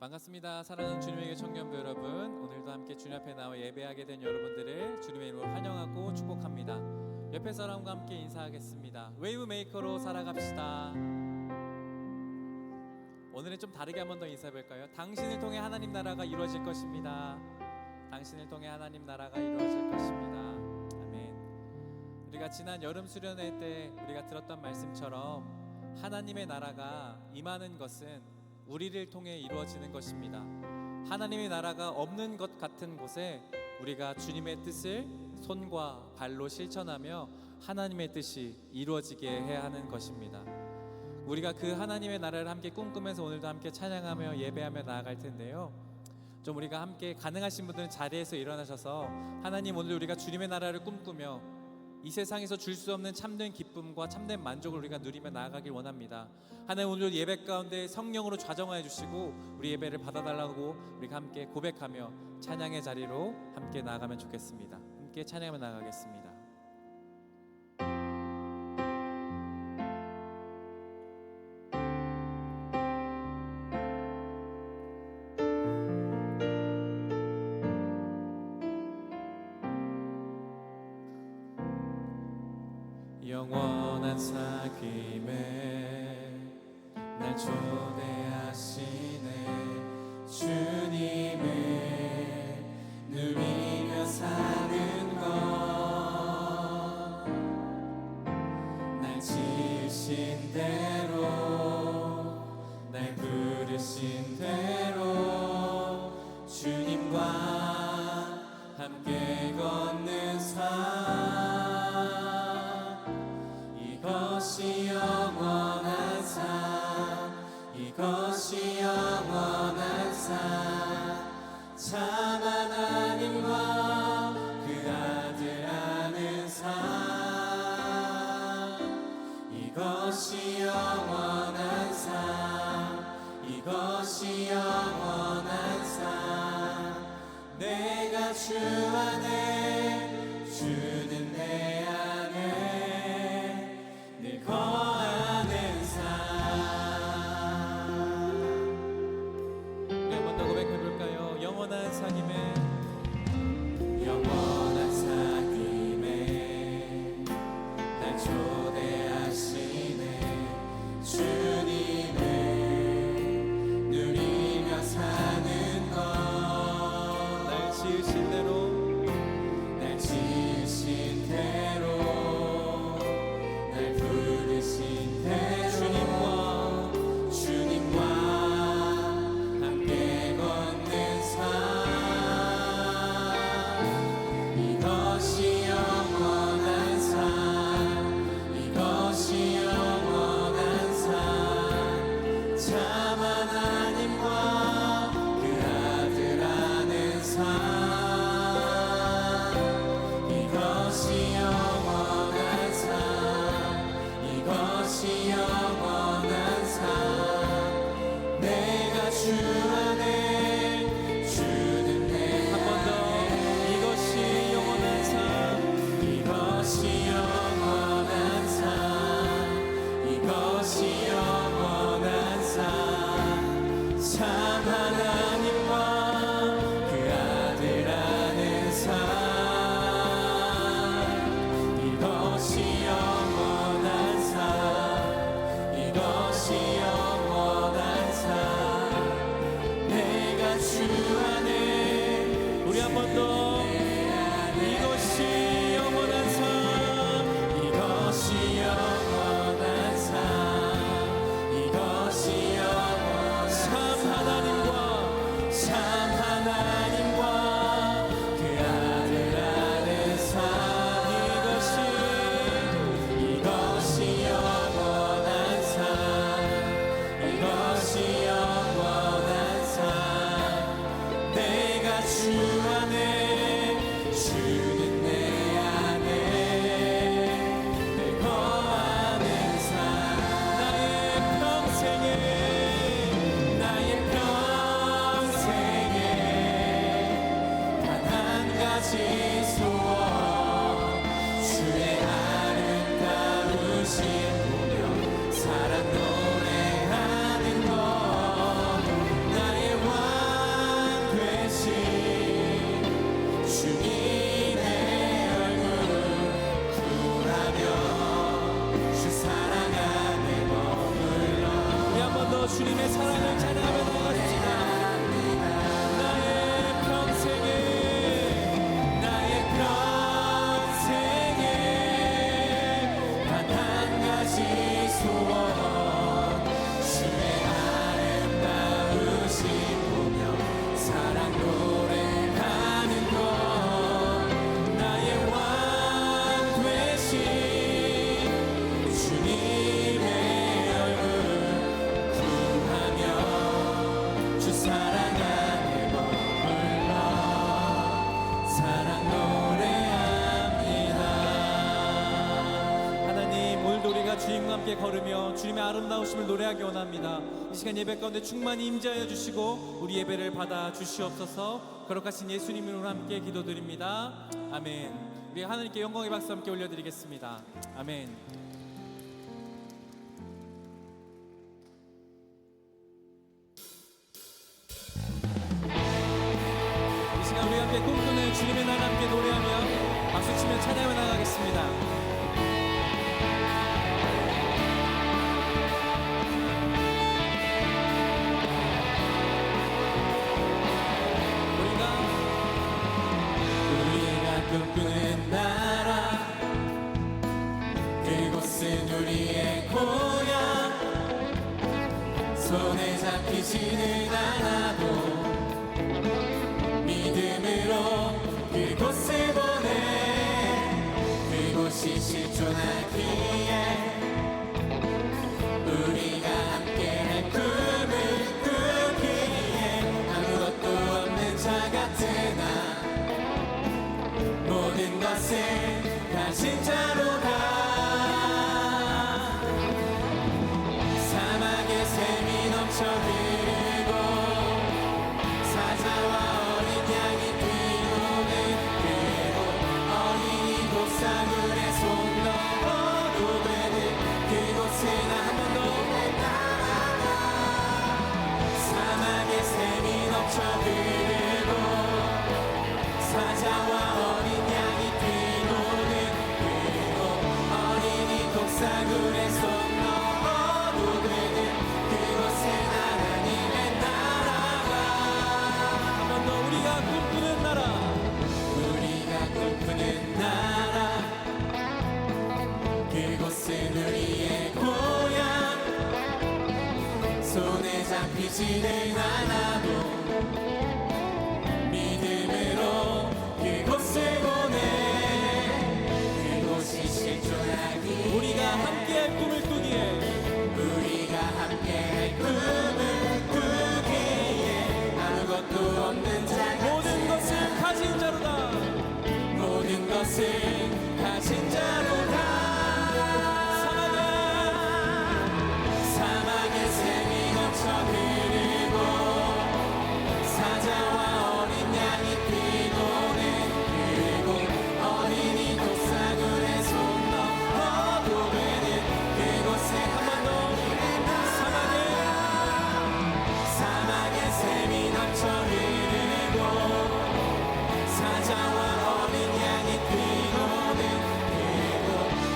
반갑습니다. 사랑하는 주님의 청년부 여러분, 오늘도 함께 주님 앞에 나와 예배하게 된 여러분들을 주님의 이름으로 환영하고 축복합니다. 옆에 사람과 함께 인사하겠습니다. 웨이브 메이커로 살아갑시다. 오늘은 좀 다르게 한 번 더 인사해볼까요? 당신을 통해 하나님 나라가 이루어질 것입니다. 당신을 통해 하나님 나라가 이루어질 것입니다. 아멘. 우리가 지난 여름 수련회 때 우리가 들었던 말씀처럼 하나님의 나라가 임하는 것은 우리를 통해 이루어지는 것입니다. 하나님의 나라가 없는 것 같은 곳에 우리가 주님의 뜻을 손과 발로 실천하며 하나님의 뜻이 이루어지게 해야 하는 것입니다. 우리가 그 하나님의 나라를 함께 꿈꾸면서 오늘도 함께 찬양하며 예배하며 나아갈 텐데요, 좀 우리가 함께 가능하신 분들은 자리에서 일어나셔서 하나님, 오늘 우리가 주님의 나라를 꿈꾸며 이 세상에서 줄 수 없는 참된 기쁨과 참된 만족을 우리가 누리며 나아가길 원합니다. 하나님, 오늘 예배 가운데 성령으로 좌정하여 주시고 우리 예배를 받아달라고 우리가 함께 고백하며 찬양의 자리로 함께 나아가면 좋겠습니다. 함께 찬양하며 나아가겠습니다. 영원한 사귐에 날 초대하시네. 주님을 누리며 사는 것, 날 지으신 대로, 날 부르신 대로 주님과 함께 걷는 삶, 이것이 영원한 삶, 이것이 영원한 삶. 참 하나님과 그 아들 아는 삶, 이것이 영원한 삶, 이것이 영원한 삶. 내가 주 안에, 주는 내 안에 늘 거하는 삶. 네, 먼저 고백해볼까요? 영원한 사귐에, 영원한 사귐에 날 초대하시네. 주님을 누리며 사는 것, 날 지으신 대로, 날 지으신 대로, 날 부르신 대로 주님과 함께 걷는 삶, 이것이 영원한 삶, 이것이 영원한 삶. 참 하나님과 그 아들 아는 삶, 이것이 영원한 삶, 이것이 영원한 삶. 내가 주 안에, 주는 내 한 번 더, 이것이 영원한 삶, 이것이 영원한 삶, 이것이 영원한 삶. 참 하나님과 그 아들 아는 삶, 이것이 영원한 삶, 이것이 영원한 삶. 내가 주 안에, 우리 한 번 더, 이것이 영원한 삶, 이것이 영원한 삶, 이것이 영원한 삶. 하나님과, 참 하나님과 그 아들 아는 삶, 이것이 영원한 삶, 이것이 영원한 삶. 내가 주 안에, 주는 내 안에 늘 거하는 삶. 나의 평생에, 나의 평생에 단 한 가지 소원, 주의 아름다우신 보며 사랑 노래하는 것, 나의 왕 사랑 노래합니다. 하나님, 오늘도 우리가 주님과 함께 걸으며 주님의 아름다우심을 노래하기 원합니다. 이 시간 예배 가운데 충만히 임재하여 주시고 우리 예배를 받아 주시옵소서. 거룩하신 예수님으로 함께 기도드립니다. 아멘. 우리 하나님께 영광의 박수 함께 올려드리겠습니다. 아멘. 우리 함께 꿈꾸는 주님의 날 함께 노래하며 박수치며 찬양을 나가겠습니다. 우리가 꿈꾸는 나라, 그곳은 우리의 고향. 손에 잡히지는 않아도 믿음으로 그곳을 보내. 그곳이 실존하기에 우리가 함께할 꿈을 꾸기에 아무것도 없는 자 같은 나, 모든 것을 가진 자로 가. 사막의 샘이 넘쳐 흐르고 사자와 사물의 손 넘어도 되는 그곳에 나 한 번 더 사막의 샘이 넘쳐 흐르고 사자와 어린 양이 뛰노는 그곳, 어린이 독사물의 손 넘어도 되는 그곳에 하나님의 나라가. 한 번 더 우리가 꿈꾸는 나라, 우리가 꿈꾸는 나라, 그곳은 우리의 고향. 손에 잡히지는 않아도 믿음으로 그곳을 보내. 그곳이 실존하기, 우리가 함께할 꿈을 꾸기에, 우리가 함께할 꿈을 꾸기에 아무것도 없는 자, 모든 것을 가진 자로다. 모든 것을 가진 자로다. 사막의 샘이 넘쳐 흐르고 사자와 어린 양이 뛰노는 그곳, 어린이 독사물의 손 넘어도 되는 그곳에 한 번 더 사막의 샘이 넘쳐 흐르고 사자와 어린 양이 뛰노는 그곳,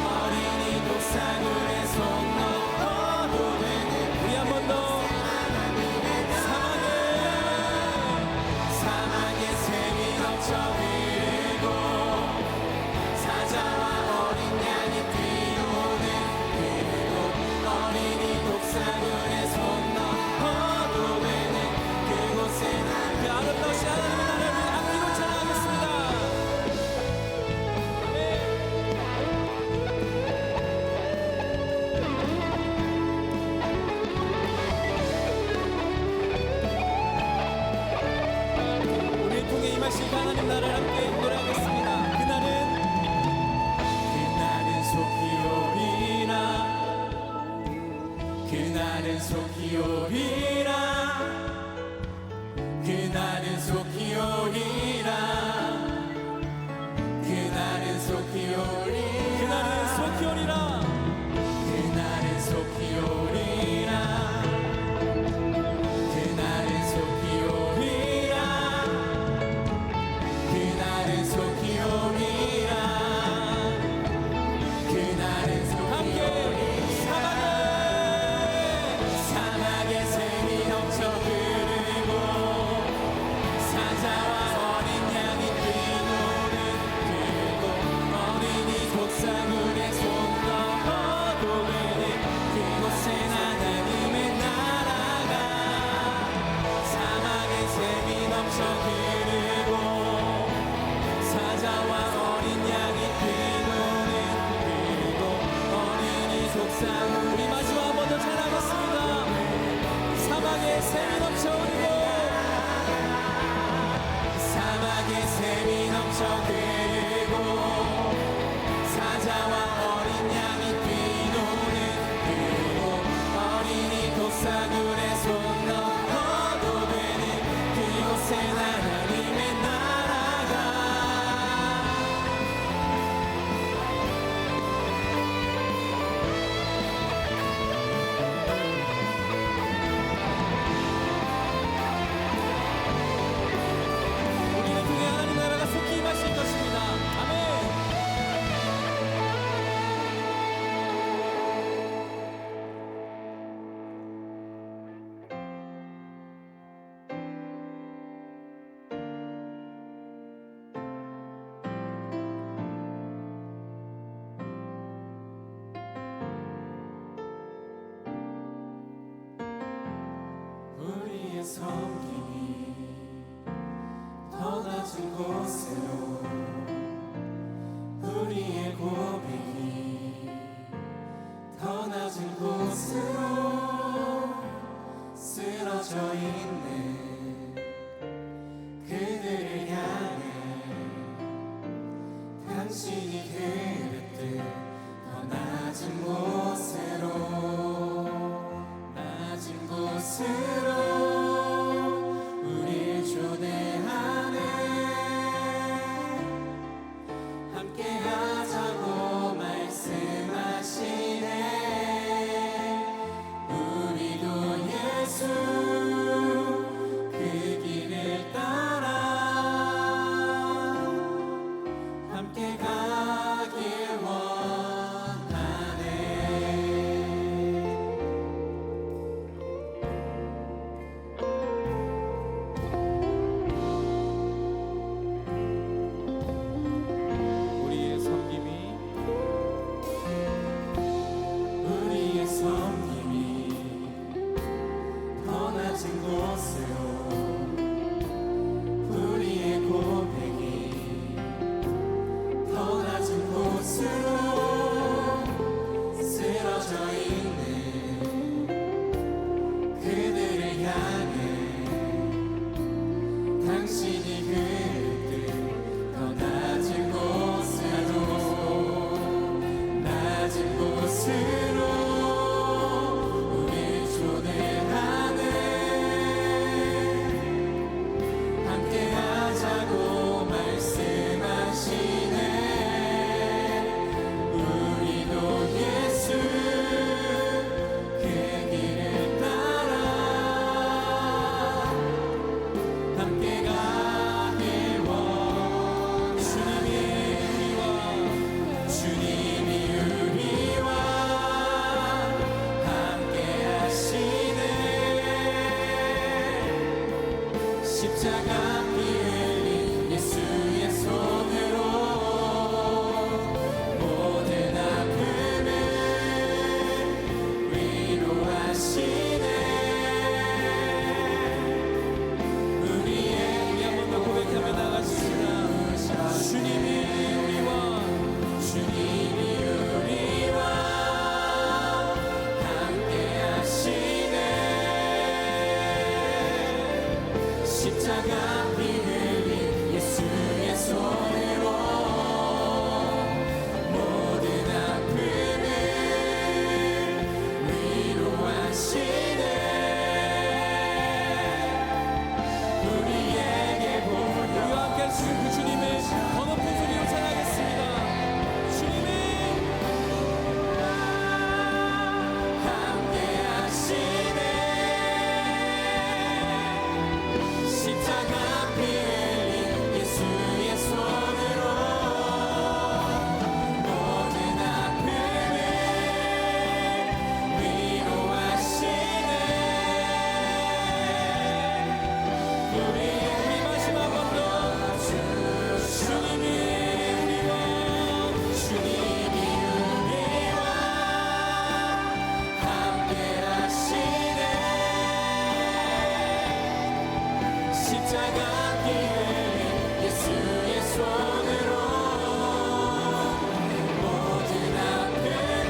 어린이 독사물의 손 넘어도 되는. 우리 한 번 더 사막의 샘이 넘쳐 흐르고 사자와 어린 양이 뛰노는 그곳, 어린이 독사물의 손 넘어도 되는 그곳에 그 아름다우신 하나님의 나라를 악기로 찬양하겠습니다. 우리를 통해 임하실 하나님 나라를 섬김이 더 낮은 곳으로 우리의 고백이 더 낮은 곳으로 쓰러져 있는 그들을 향해 당신이 그랬듯 더 낮은 곳으로 낮은 곳으로 우릴 초대하네 함께하자고 말씀하시네 우리도 예수 그 길을 따라 함께 가길 원하네. 우리의 섬김이 더 낮은 곳으로 우리의 고백이 더 낮은 곳으로 쓰러져 있는 그들을 향해 당신이 그릇듯 더 낮은 곳으로 우릴 초대하네 함께하자고 말씀하시네 우리도 예수 그 길을 따라 함께 가길 주님이 우리와 함께 하시네 십자가 피 흘린 예수의 손으로 모든 아픔을 위로하시네 우리 한번 더 고백하며 나가십시다. 주님이 우리와 함께 하시네 십자가 피 흘린 예수의 손으로 모든 아픔을 위로하시네 우리에게 보여 우리와 함께 하시는 그 주님의 더 높은 소리로 찬양하겠습니다. 함께 하시네 십자가 피 흘린 예수의 손으로 모든 아픔을 위로하시네 우리 마지막 번더 주님이 우리와 함께 하시네 십자가 피 흘린 예수의 손으로 모든 아픔을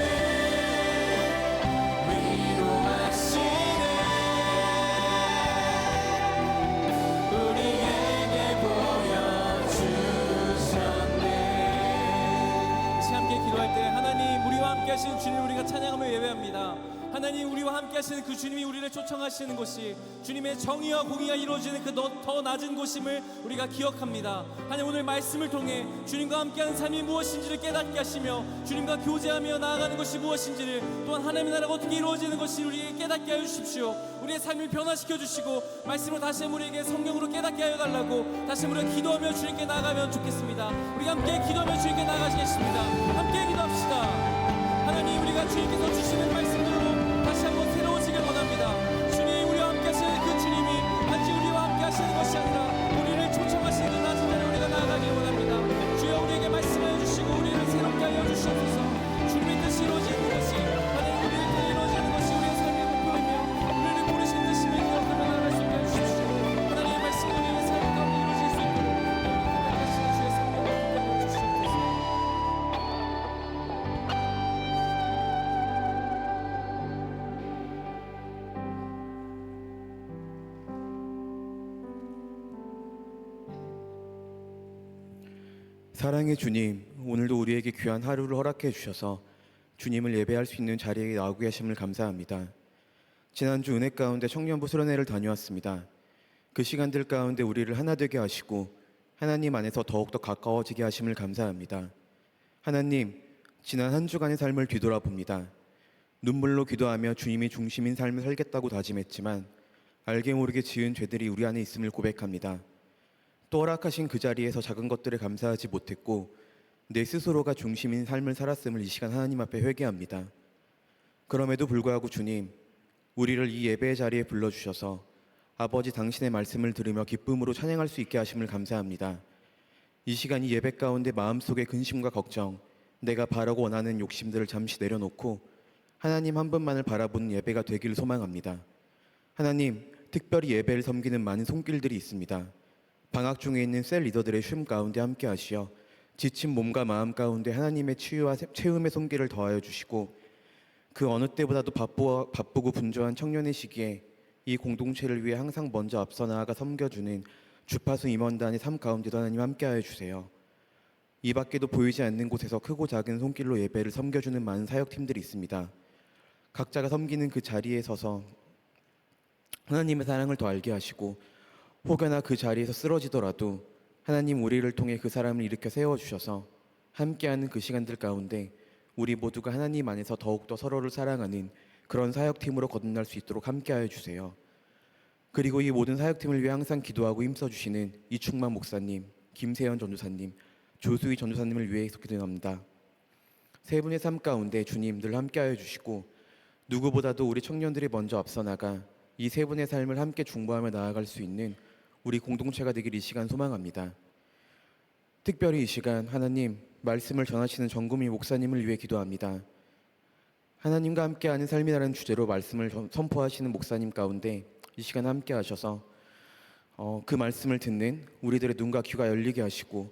위로하시네 우리에게 보여주셨네 같이 함께 기도할 때 하나님 우리와 함께 하시는 주님 우리가 찬양하며 예배합니다. 하나님 우리와 함께 하시는 그 주님이 우리를 초청하시는 곳이 주님의 정의와 공의가 이루어지는 그 더 낮은 곳임을 우리가 기억합니다. 하나님 오늘 말씀을 통해 주님과 함께하는 삶이 무엇인지를 깨닫게 하시며 주님과 교제하며 나아가는 것이 무엇인지를 또한 하나님의 나라가 어떻게 이루어지는 것이 우리에게 깨닫게 하여 주십시오. 우리의 삶을 변화시켜 주시고 말씀으로 다시 한번 우리에게 성경으로 깨닫게 하여 달라고 다시 한번 우리가 기도하며 주님께 나아가면 좋겠습니다. 우리가 함께 기도하며 주님께 나아가시겠습니다. 함께 기도합시다. 하나님 우리가 주님께서 주시는 말씀들로 다시 한번 새로워지길 원합니다. 주님 우리와 함께 하시는 그 주님이 단지 우리와 함께 하시는 것이 아니라 우리를 초청하시는 그 낮은 자리에 우리가 나아가길 원합니다. 주여 우리에게 말씀하여 주시고 우리를 새롭게 하여 주시옵소서. 주님의 뜻이 이루어지는 것이 하나님 우리의 뜻이 이루어지는 것이 우리의 삶의 목표이며 우리를 고르신 뜻임을 기억하며 나아갈 수 있게 사랑의 주님, 오늘도 우리에게 귀한 하루를 허락해 주셔서 주님을 예배할 수 있는 자리에 나오고 계심을 감사합니다. 지난주 은혜 가운데 청년부 수련회를 다녀왔습니다. 그 시간들 가운데 우리를 하나 되게 하시고 하나님 안에서 더욱더 가까워지게 하심을 감사합니다. 하나님, 지난 한 주간의 삶을 뒤돌아봅니다. 눈물로 기도하며 주님이 중심인 삶을 살겠다고 다짐했지만 알게 모르게 지은 죄들이 우리 안에 있음을 고백합니다. 또 허락하신 그 자리에서 작은 것들에 감사하지 못했고 내 스스로가 중심인 삶을 살았음을 이 시간 하나님 앞에 회개합니다. 그럼에도 불구하고 주님, 우리를 이 예배의 자리에 불러주셔서 아버지 당신의 말씀을 들으며 기쁨으로 찬양할 수 있게 하심을 감사합니다. 이 시간 이 예배 가운데 마음속의 근심과 걱정, 내가 바라고 원하는 욕심들을 잠시 내려놓고 하나님 한 분만을 바라보는 예배가 되기를 소망합니다. 하나님, 특별히 예배를 섬기는 많은 손길들이 있습니다. 방학 중에 있는 셀 리더들의 쉼 가운데 함께 하시어 지친 몸과 마음 가운데 하나님의 치유와 채움의 손길을 더하여 주시고 그 어느 때보다도 바쁘고 분주한 청년의 시기에 이 공동체를 위해 항상 먼저 앞서 나아가 섬겨주는 주파수 임원단의 삶 가운데도 하나님 함께하여 주세요. 이 밖에도 보이지 않는 곳에서 크고 작은 손길로 예배를 섬겨주는 많은 사역팀들이 있습니다. 각자가 섬기는 그 자리에 서서 하나님의 사랑을 더 알게 하시고 혹여나 그 자리에서 쓰러지더라도 하나님 우리를 통해 그 사람을 일으켜 세워주셔서 함께하는 그 시간들 가운데 우리 모두가 하나님 안에서 더욱더 서로를 사랑하는 그런 사역팀으로 거듭날 수 있도록 함께하여 주세요. 그리고 이 모든 사역팀을 위해 항상 기도하고 힘써주시는 이충만 목사님, 김세현 전도사님, 조수희 전도사님을 위해 기도합니다. 세 분의 삶 가운데 주님 늘 함께하여 주시고 누구보다도 우리 청년들이 먼저 앞서 나가 이 세 분의 삶을 함께 중보하며 나아갈 수 있는 우리 공동체가 되길 이 시간 소망합니다. 특별히 이 시간 하나님 말씀을 전하시는 정구미 목사님을 위해 기도합니다. 하나님과 함께하는 삶이라는 주제로 말씀을 선포하시는 목사님 가운데 이 시간 함께 하셔서 그 말씀을 듣는 우리들의 눈과 귀가 열리게 하시고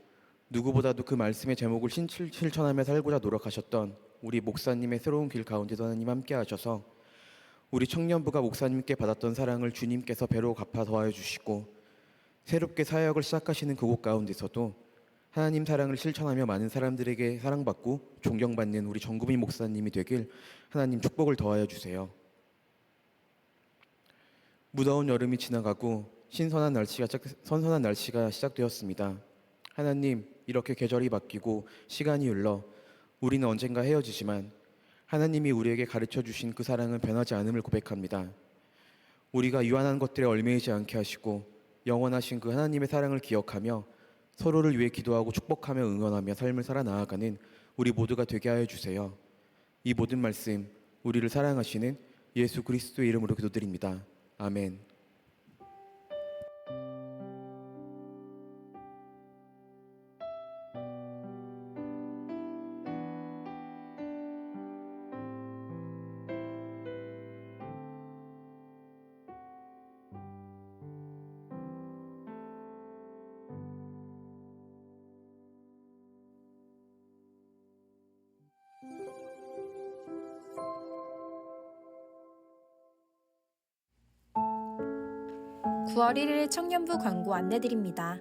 누구보다도 그 말씀의 제목을 실천하며 살고자 노력하셨던 우리 목사님의 새로운 길 가운데도 하나님 함께 하셔서 우리 청년부가 목사님께 받았던 사랑을 주님께서 배로 갚아 더하여 주시고 새롭게 사역을 시작하시는 그곳 가운데서도 하나님 사랑을 실천하며 많은 사람들에게 사랑받고 존경받는 우리 정구미 목사님이 되길 하나님 축복을 더하여 주세요. 무더운 여름이 지나가고 선선한 날씨가 시작되었습니다. 하나님, 이렇게 계절이 바뀌고 시간이 흘러 우리는 언젠가 헤어지지만 하나님이 우리에게 가르쳐 주신 그 사랑은 변하지 않음을 고백합니다. 우리가 유한한 것들에 얽매이지 않게 하시고 영원하신 그 하나님의 사랑을 기억하며 서로를 위해 기도하고 축복하며 응원하며 삶을 살아 나아가는 우리 모두가 되게 하여 주세요. 이 모든 말씀 우리를 사랑하시는 예수 그리스도의 이름으로 기도드립니다. 아멘. (9월 1일) 청년부 광고 안내드립니다.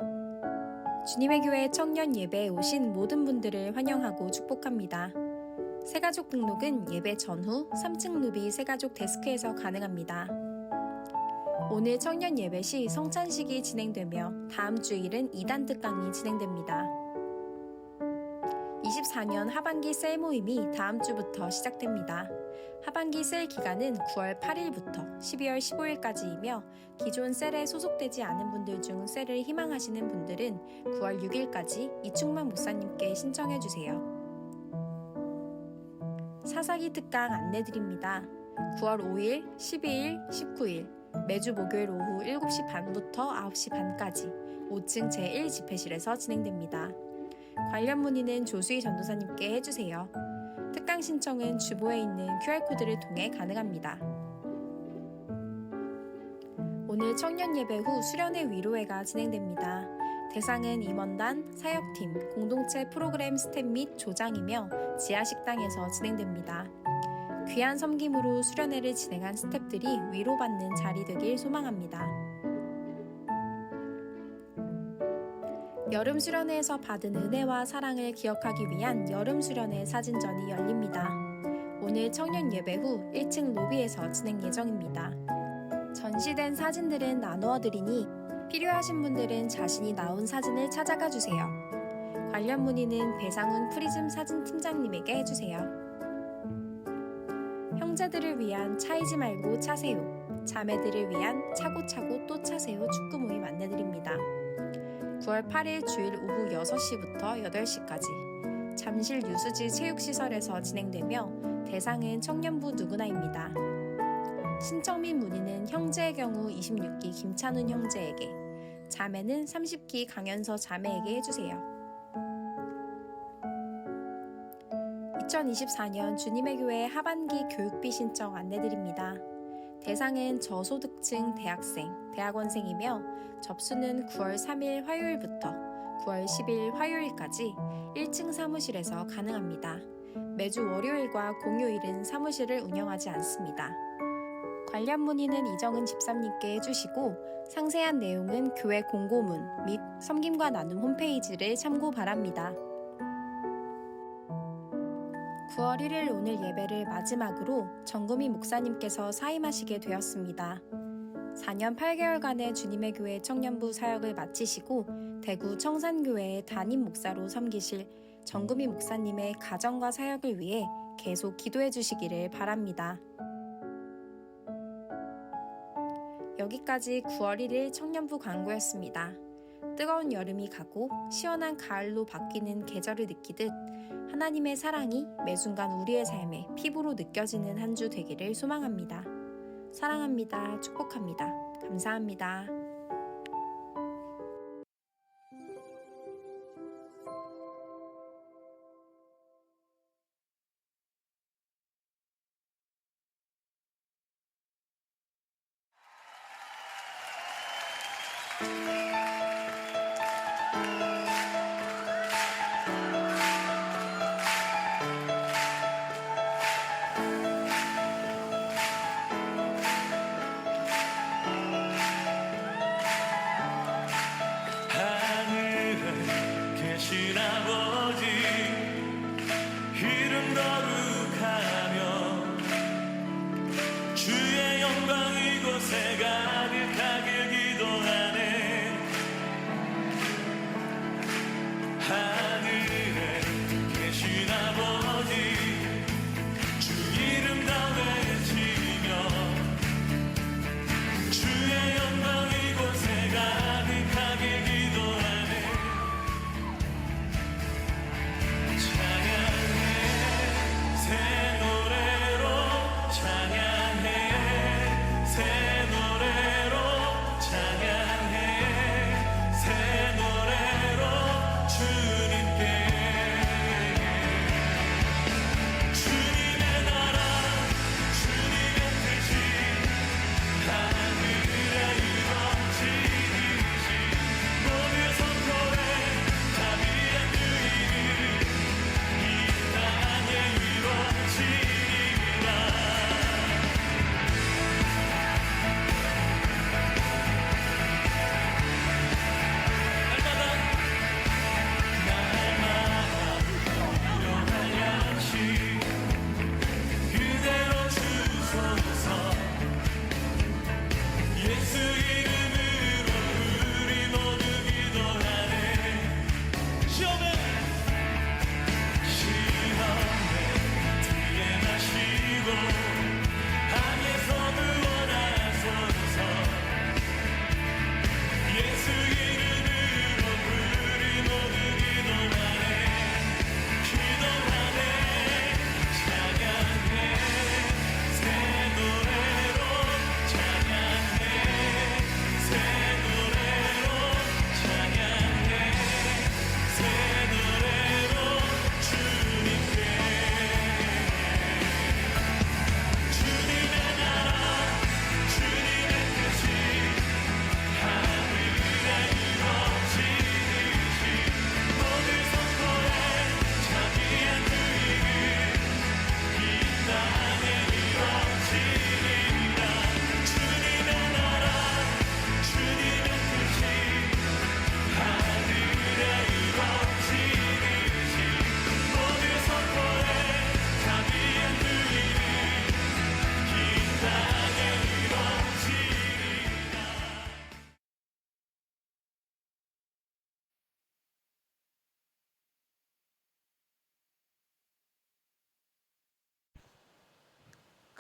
주님의 교회 청년 예배에 오신 모든 분들을 환영하고 축복합니다. 새가족 등록은 예배 전후 3층 로비 새가족 데스크에서 가능합니다. 오늘 청년 예배 시 성찬식이 진행되며 다음 주일은 2단 특강이 진행됩니다. 24년 하반기 셀 모임이 다음 주부터 시작됩니다. 하반기 셀 기간은 9월 8일부터 12월 15일까지이며 기존 셀에 소속되지 않은 분들 중 셀을 희망하시는 분들은 9월 6일까지 이충만 목사님께 신청해주세요. 사사기 특강 안내드립니다. 9월 5일, 12일, 19일 매주 목요일 오후 7시 반부터 9시 반까지 5층 제1집회실에서 진행됩니다. 관련 문의는 조수희 전도사님께 해주세요. 특강 신청은 주보에 있는 QR코드를 통해 가능합니다. 오늘 청년 예배 후 수련회 위로회가 진행됩니다. 대상은 임원단, 사역팀, 공동체 프로그램 스텝 및 조장이며 지하식당에서 진행됩니다. 귀한 섬김으로 수련회를 진행한 스텝들이 위로받는 자리 되길 소망합니다. 여름 수련회에서 받은 은혜와 사랑을 기억하기 위한 여름 수련회 사진전이 열립니다. 오늘 청년 예배 후 1층 로비에서 진행 예정입니다. 전시된 사진들은 나누어 드리니 필요하신 분들은 자신이 나온 사진을 찾아가 주세요. 관련 문의는 배상훈 프리즘 사진 팀장님에게 해주세요. 형제들을 위한 차이지 말고 차세요. 자매들을 위한 차고차고 또 차세요 축구 모임 안내드립니다. 9월 8일 주일 오후 6시부터 8시까지 잠실 유수지 체육시설에서 진행되며 대상은 청년부 누구나입니다. 신청 및 문의는 형제의 경우 26기 김찬훈 형제에게, 자매는 30기 강연서 자매에게 해주세요. 2024년 주님의 교회 하반기 교육비 신청 안내드립니다. 대상은 저소득층 대학생, 대학원생이며 접수는 9월 3일 화요일부터 9월 10일 화요일까지 1층 사무실에서 가능합니다. 매주 월요일과 공휴일은 사무실을 운영하지 않습니다. 관련 문의는 이정은 집사님께 해주시고 상세한 내용은 교회 공고문 및 섬김과 나눔 홈페이지를 참고 바랍니다. 9월 1일 오늘 예배를 마지막으로 정금희 목사님께서 사임하시게 되었습니다. 4년 8개월간의 주님의 교회 청년부 사역을 마치시고 대구 청산교회의 담임 목사로 섬기실 정금희 목사님의 가정과 사역을 위해 계속 기도해 주시기를 바랍니다. 여기까지 9월 1일 청년부 광고였습니다. 뜨거운 여름이 가고 시원한 가을로 바뀌는 계절을 느끼듯 하나님의 사랑이 매 순간 우리의 삶에 피부로 느껴지는 한 주 되기를 소망합니다. 사랑합니다. 축복합니다. 감사합니다. 계신 아버지 이름 거룩하며 주의 영광 이곳에 가득하길 기도하네. 하늘에 계신 아버지 주 이름 다 외치며 주의 영광 이곳에 가득하길 기도하네. 새 노래로 찬양해 새 노래로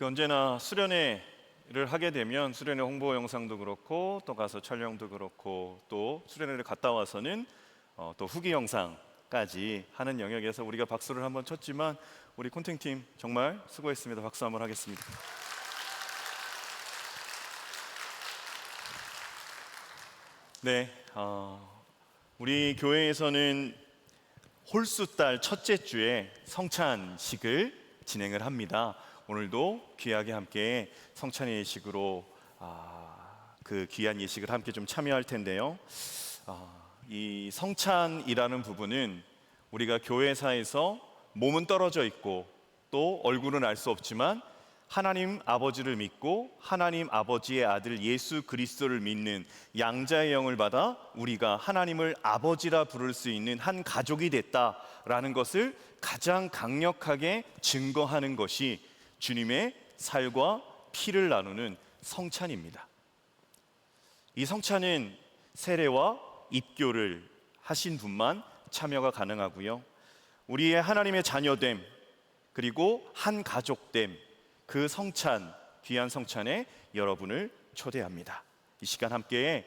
언제나 수련회를 하게 되면 수련회 홍보 영상도 그렇고 또 가서 촬영도 그렇고 또 수련회를 갔다 와서는 또 후기 영상까지 하는 영역에서 우리가 박수를 한번 쳤지만 우리 콘팅팀 정말 수고했습니다. 박수 한번 하겠습니다. 네, 우리 교회에서는 홀수달 첫째 주에 성찬식을 진행을 합니다. 오늘도 귀하게 함께 성찬의 예식으로 그 귀한 예식을 함께 좀 참여할 텐데요. 이 성찬이라는 부분은 우리가 교회사에서 몸은 떨어져 있고 또 얼굴은 알 수 없지만 하나님 아버지를 믿고 하나님 아버지의 아들 예수 그리스도를 믿는 양자의 영을 받아 우리가 하나님을 아버지라 부를 수 있는 한 가족이 됐다라는 것을 가장 강력하게 증거하는 것이 주님의 살과 피를 나누는 성찬입니다. 이 성찬은 세례와 입교를 하신 분만 참여가 가능하고요. 우리의 하나님의 자녀됨 그리고 한 가족됨, 그 성찬, 귀한 성찬에 여러분을 초대합니다. 이 시간 함께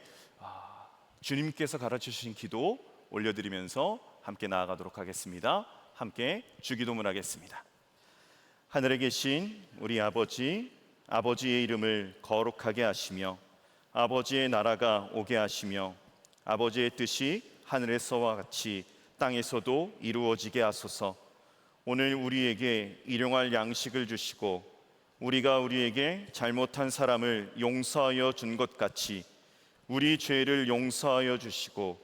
주님께서 가르쳐주신 기도 올려드리면서 함께 나아가도록 하겠습니다. 함께 주기도문 하겠습니다. 하늘에 계신 우리 아버지, 아버지의 이름을 거룩하게 하시며 아버지의 나라가 오게 하시며 아버지의 뜻이 하늘에서와 같이 땅에서도 이루어지게 하소서. 오늘 우리에게 일용할 양식을 주시고 우리가 우리에게 잘못한 사람을 용서하여 준 것 같이 우리 죄를 용서하여 주시고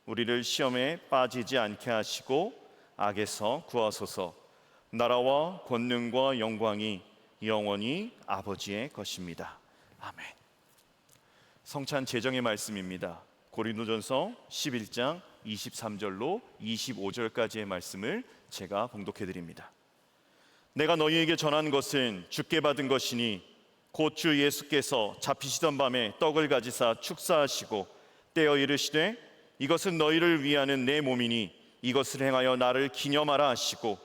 우리를 시험에 빠지지 않게 하시고 악에서 구하소서. 나라와 권능과 영광이 영원히 아버지의 것입니다. 아멘. 성찬 제정의 말씀입니다. 고린도전서 11장 23절로 25절까지의 말씀을 제가 봉독해 드립니다. 내가 너희에게 전한 것은 주께 받은 것이니 곧 주 예수께서 잡히시던 밤에 떡을 가지사 축사하시고 떼어 이르시되 이것은 너희를 위하는 내 몸이니 이것을 행하여 나를 기념하라 하시고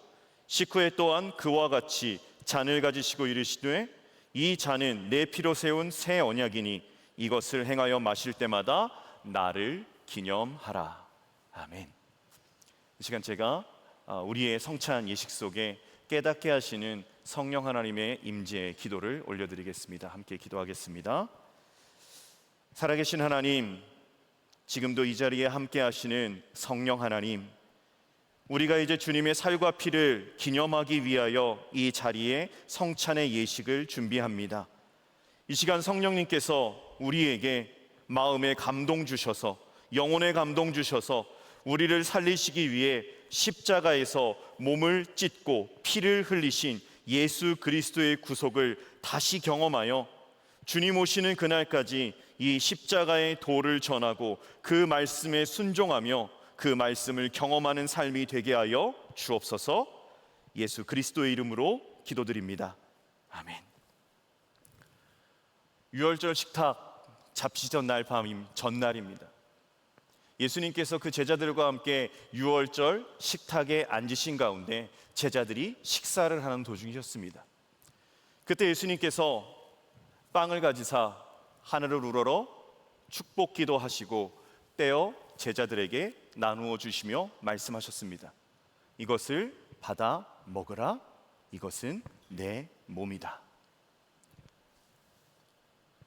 식후에 또한 그와 같이 잔을 가지시고 이르시되 이 잔은 내 피로 세운 새 언약이니 이것을 행하여 마실 때마다 나를 기념하라. 아멘. 이 시간 제가 우리의 성찬 예식 속에 깨닫게 하시는 성령 하나님의 임재의 기도를 올려드리겠습니다. 함께 기도하겠습니다. 살아계신 하나님, 지금도 이 자리에 함께 하시는 성령 하나님, 우리가 이제 주님의 살과 피를 기념하기 위하여 이 자리에 성찬의 예식을 준비합니다. 이 시간 성령님께서 우리에게 마음의 감동 주셔서 영혼의 감동 주셔서 우리를 살리시기 위해 십자가에서 몸을 찢고 피를 흘리신 예수 그리스도의 구속을 다시 경험하여 주님 오시는 그날까지 이 십자가의 도를 전하고 그 말씀에 순종하며 그 말씀을 경험하는 삶이 되게 하여 주옵소서. 예수 그리스도의 이름으로 기도드립니다. 아멘. 유월절 식탁 잡히시던 날 밤 전날입니다. 예수님께서 그 제자들과 함께 유월절 식탁에 앉으신 가운데 제자들이 식사를 하는 도중이셨습니다. 그때 예수님께서 빵을 가지사 하늘을 우러러 축복기도 하시고 떼어 제자들에게 나누어 주시며 말씀하셨습니다. 이것을 받아 먹으라. 이것은 내 몸이다.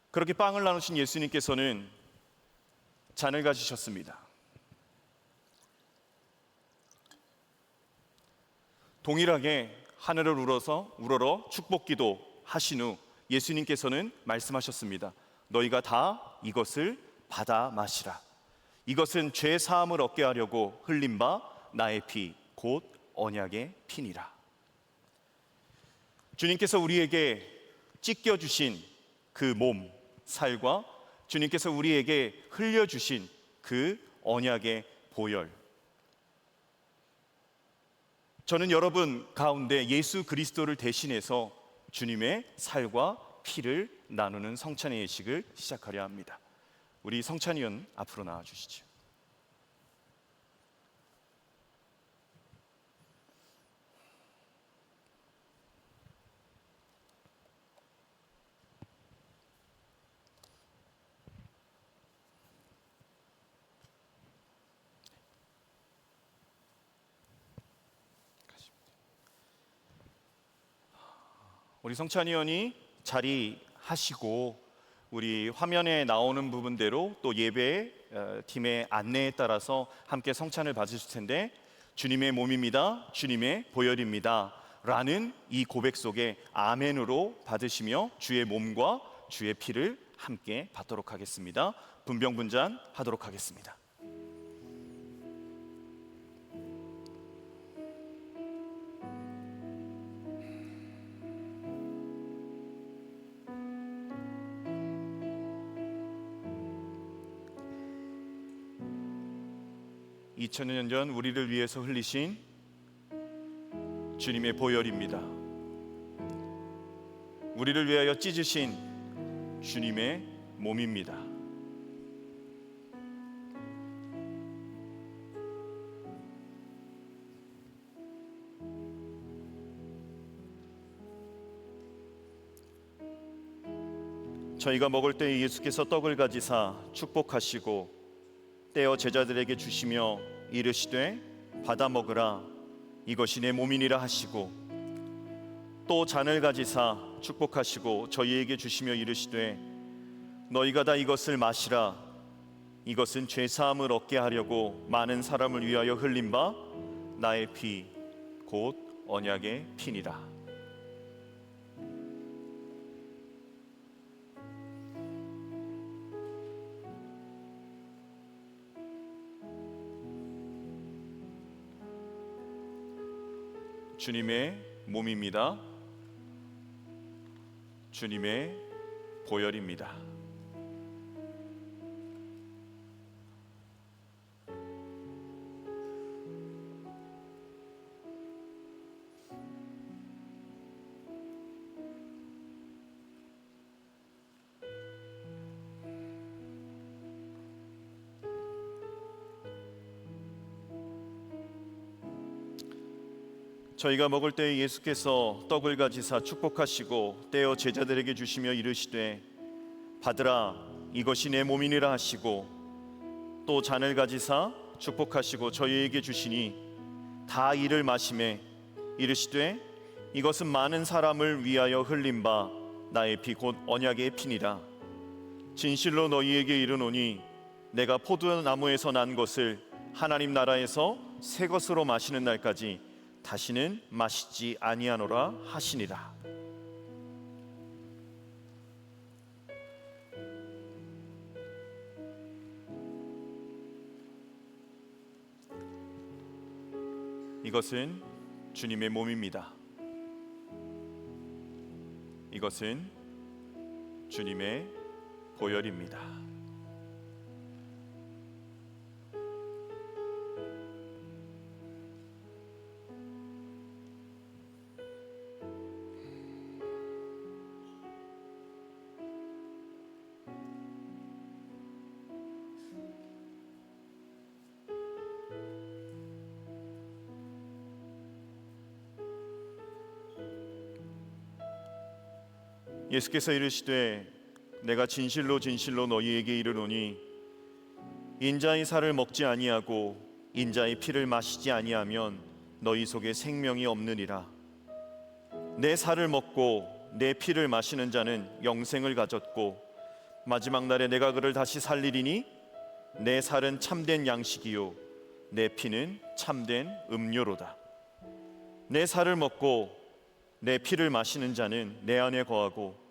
그렇게 빵을 나누신 예수님께서는 잔을 가지셨습니다. 동일하게 하늘을 우러러 축복기도 하신 후 예수님께서는 말씀하셨습니다. 너희가 다 이것을 받아 마시라. 이것은 죄 사함을 얻게 하려고 흘린 바 나의 피 곧 언약의 피니라. 주님께서 우리에게 찢겨 주신 그 몸, 살과 주님께서 우리에게 흘려주신 그 언약의 보혈, 저는 여러분 가운데 예수 그리스도를 대신해서 주님의 살과 피를 나누는 성찬의 예식을 시작하려 합니다. 우리 성찬위원 앞으로 나와 주시죠. 우리 성찬 의원이 자리하시고 우리 화면에 나오는 부분대로 또 예배 팀의 안내에 따라서 함께 성찬을 받으실 텐데, 주님의 몸입니다, 주님의 보혈입니다 라는 이 고백 속에 아멘으로 받으시며 주의 몸과 주의 피를 함께 받도록 하겠습니다. 분병분잔 하도록 하겠습니다. (2000년) 전 우리를 위해서 흘리신 주님의 보혈입니다. 우리를 위하여 찢으신 주님의 몸입니다. 저희가 먹을 때 예수께서 떡을 가지사 축복하시고 떼어 제자들에게 주시며 이르시되 받아 먹으라, 이것이 내 몸이니라 하시고, 또 잔을 가지사 축복하시고 저희에게 주시며 이르시되 너희가 다 이것을 마시라, 이것은 죄 사함을 얻게 하려고 많은 사람을 위하여 흘린 바 나의 피 곧 언약의 피니라. 주님의 몸입니다. 주님의 보혈입니다. 저희가 먹을 때 예수께서 떡을 가지사 축복하시고 떼어 제자들에게 주시며 이르시되 받으라, 이것이 내 몸이니라 하시고, 또 잔을 가지사 축복하시고 저희에게 주시니 다 이를 마시매 이르시되 이것은 많은 사람을 위하여 흘린 바 나의 피 곧 언약의 피니라. 진실로 너희에게 이르노니 내가 포도나무에서 난 것을 하나님 나라에서 새 것으로 마시는 날까지 다시는 마시지 아니하노라 하시니라. 이것은 주님의 몸입니다. 이것은 주님의 보혈입니다. 예수께서 이르시되 내가 진실로 진실로 너희에게 이르노니 인자의 살을 먹지 아니하고 인자의 피를 마시지 아니하면 너희 속에 생명이 없느니라. 내 살을 먹고 내 피를 마시는 자는 영생을 가졌고 마지막 날에 내가 그를 다시 살리리니 내 살은 참된 양식이요 내 피는 참된 음료로다. 내 살을 먹고 내 피를 마시는 자는 내 안에 거하고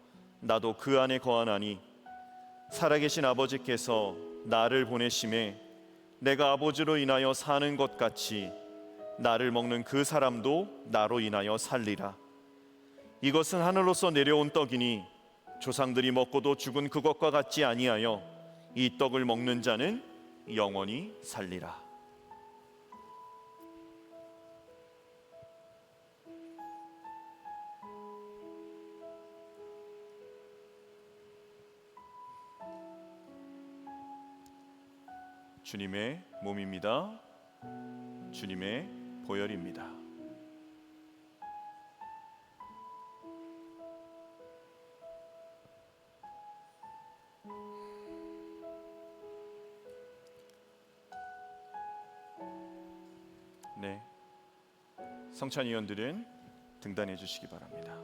나도 그 안에 거하나니 살아계신 아버지께서 나를 보내심에 내가 아버지로 인하여 사는 것 같이 나를 먹는 그 사람도 나로 인하여 살리라. 이것은 하늘로서 내려온 떡이니 조상들이 먹고도 죽은 그것과 같지 아니하여 이 떡을 먹는 자는 영원히 살리라. 주님의 몸입니다. 주님의 보혈입니다. 네, 성찬 위원들은 등단해 주시기 바랍니다.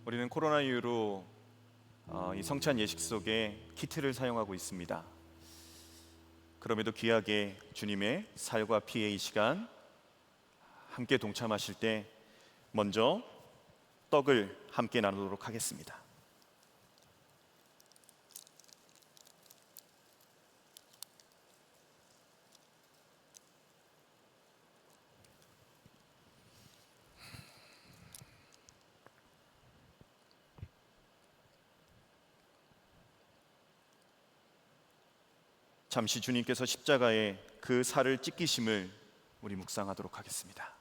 우리는 코로나 이후로 이 성찬 예식 속에 키트를 사용하고 있습니다. 그럼에도 귀하게 주님의 살과 피의 이 시간 함께 동참하실 때 먼저 떡을 함께 나누도록 하겠습니다. 잠시 주님께서 십자가에 그 살을 찢기심을 우리 묵상하도록 하겠습니다.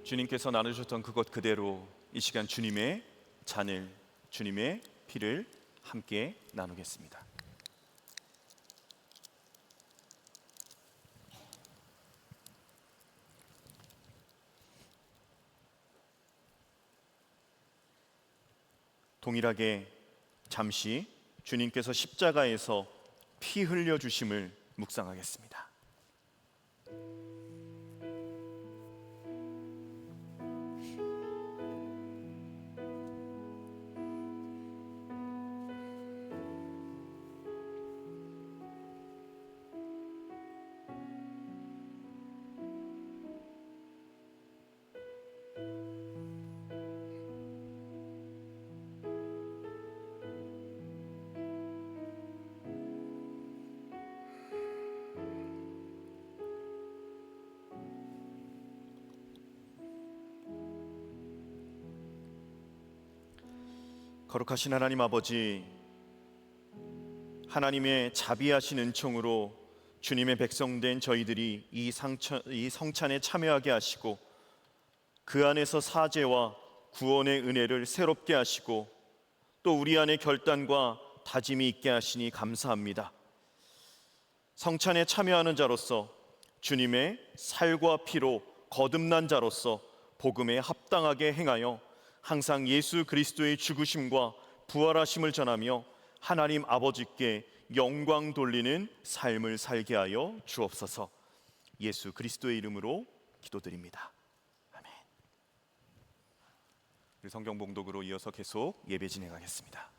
주님께서 나누셨던 그것 그대로 이 시간 주님의 잔을, 주님의 피를 함께 나누겠습니다. 동일하게 잠시 주님께서 십자가에서 피 흘려 주심을 묵상하겠습니다. 거룩하신 하나님 아버지, 하나님의 자비하신 은총으로 주님의 백성된 저희들이 이 성찬에 참여하게 하시고 그 안에서 사죄와 구원의 은혜를 새롭게 하시고 또 우리 안에 결단과 다짐이 있게 하시니 감사합니다. 성찬에 참여하는 자로서 주님의 살과 피로 거듭난 자로서 복음에 합당하게 행하여 항상 예수 그리스도의 죽으심과 부활하심을 전하며 하나님 아버지께 영광 돌리는 삶을 살게 하여 주옵소서. 예수 그리스도의 이름으로 기도드립니다. 아멘. 우리 성경 봉독으로 이어서 계속 예배 진행하겠습니다.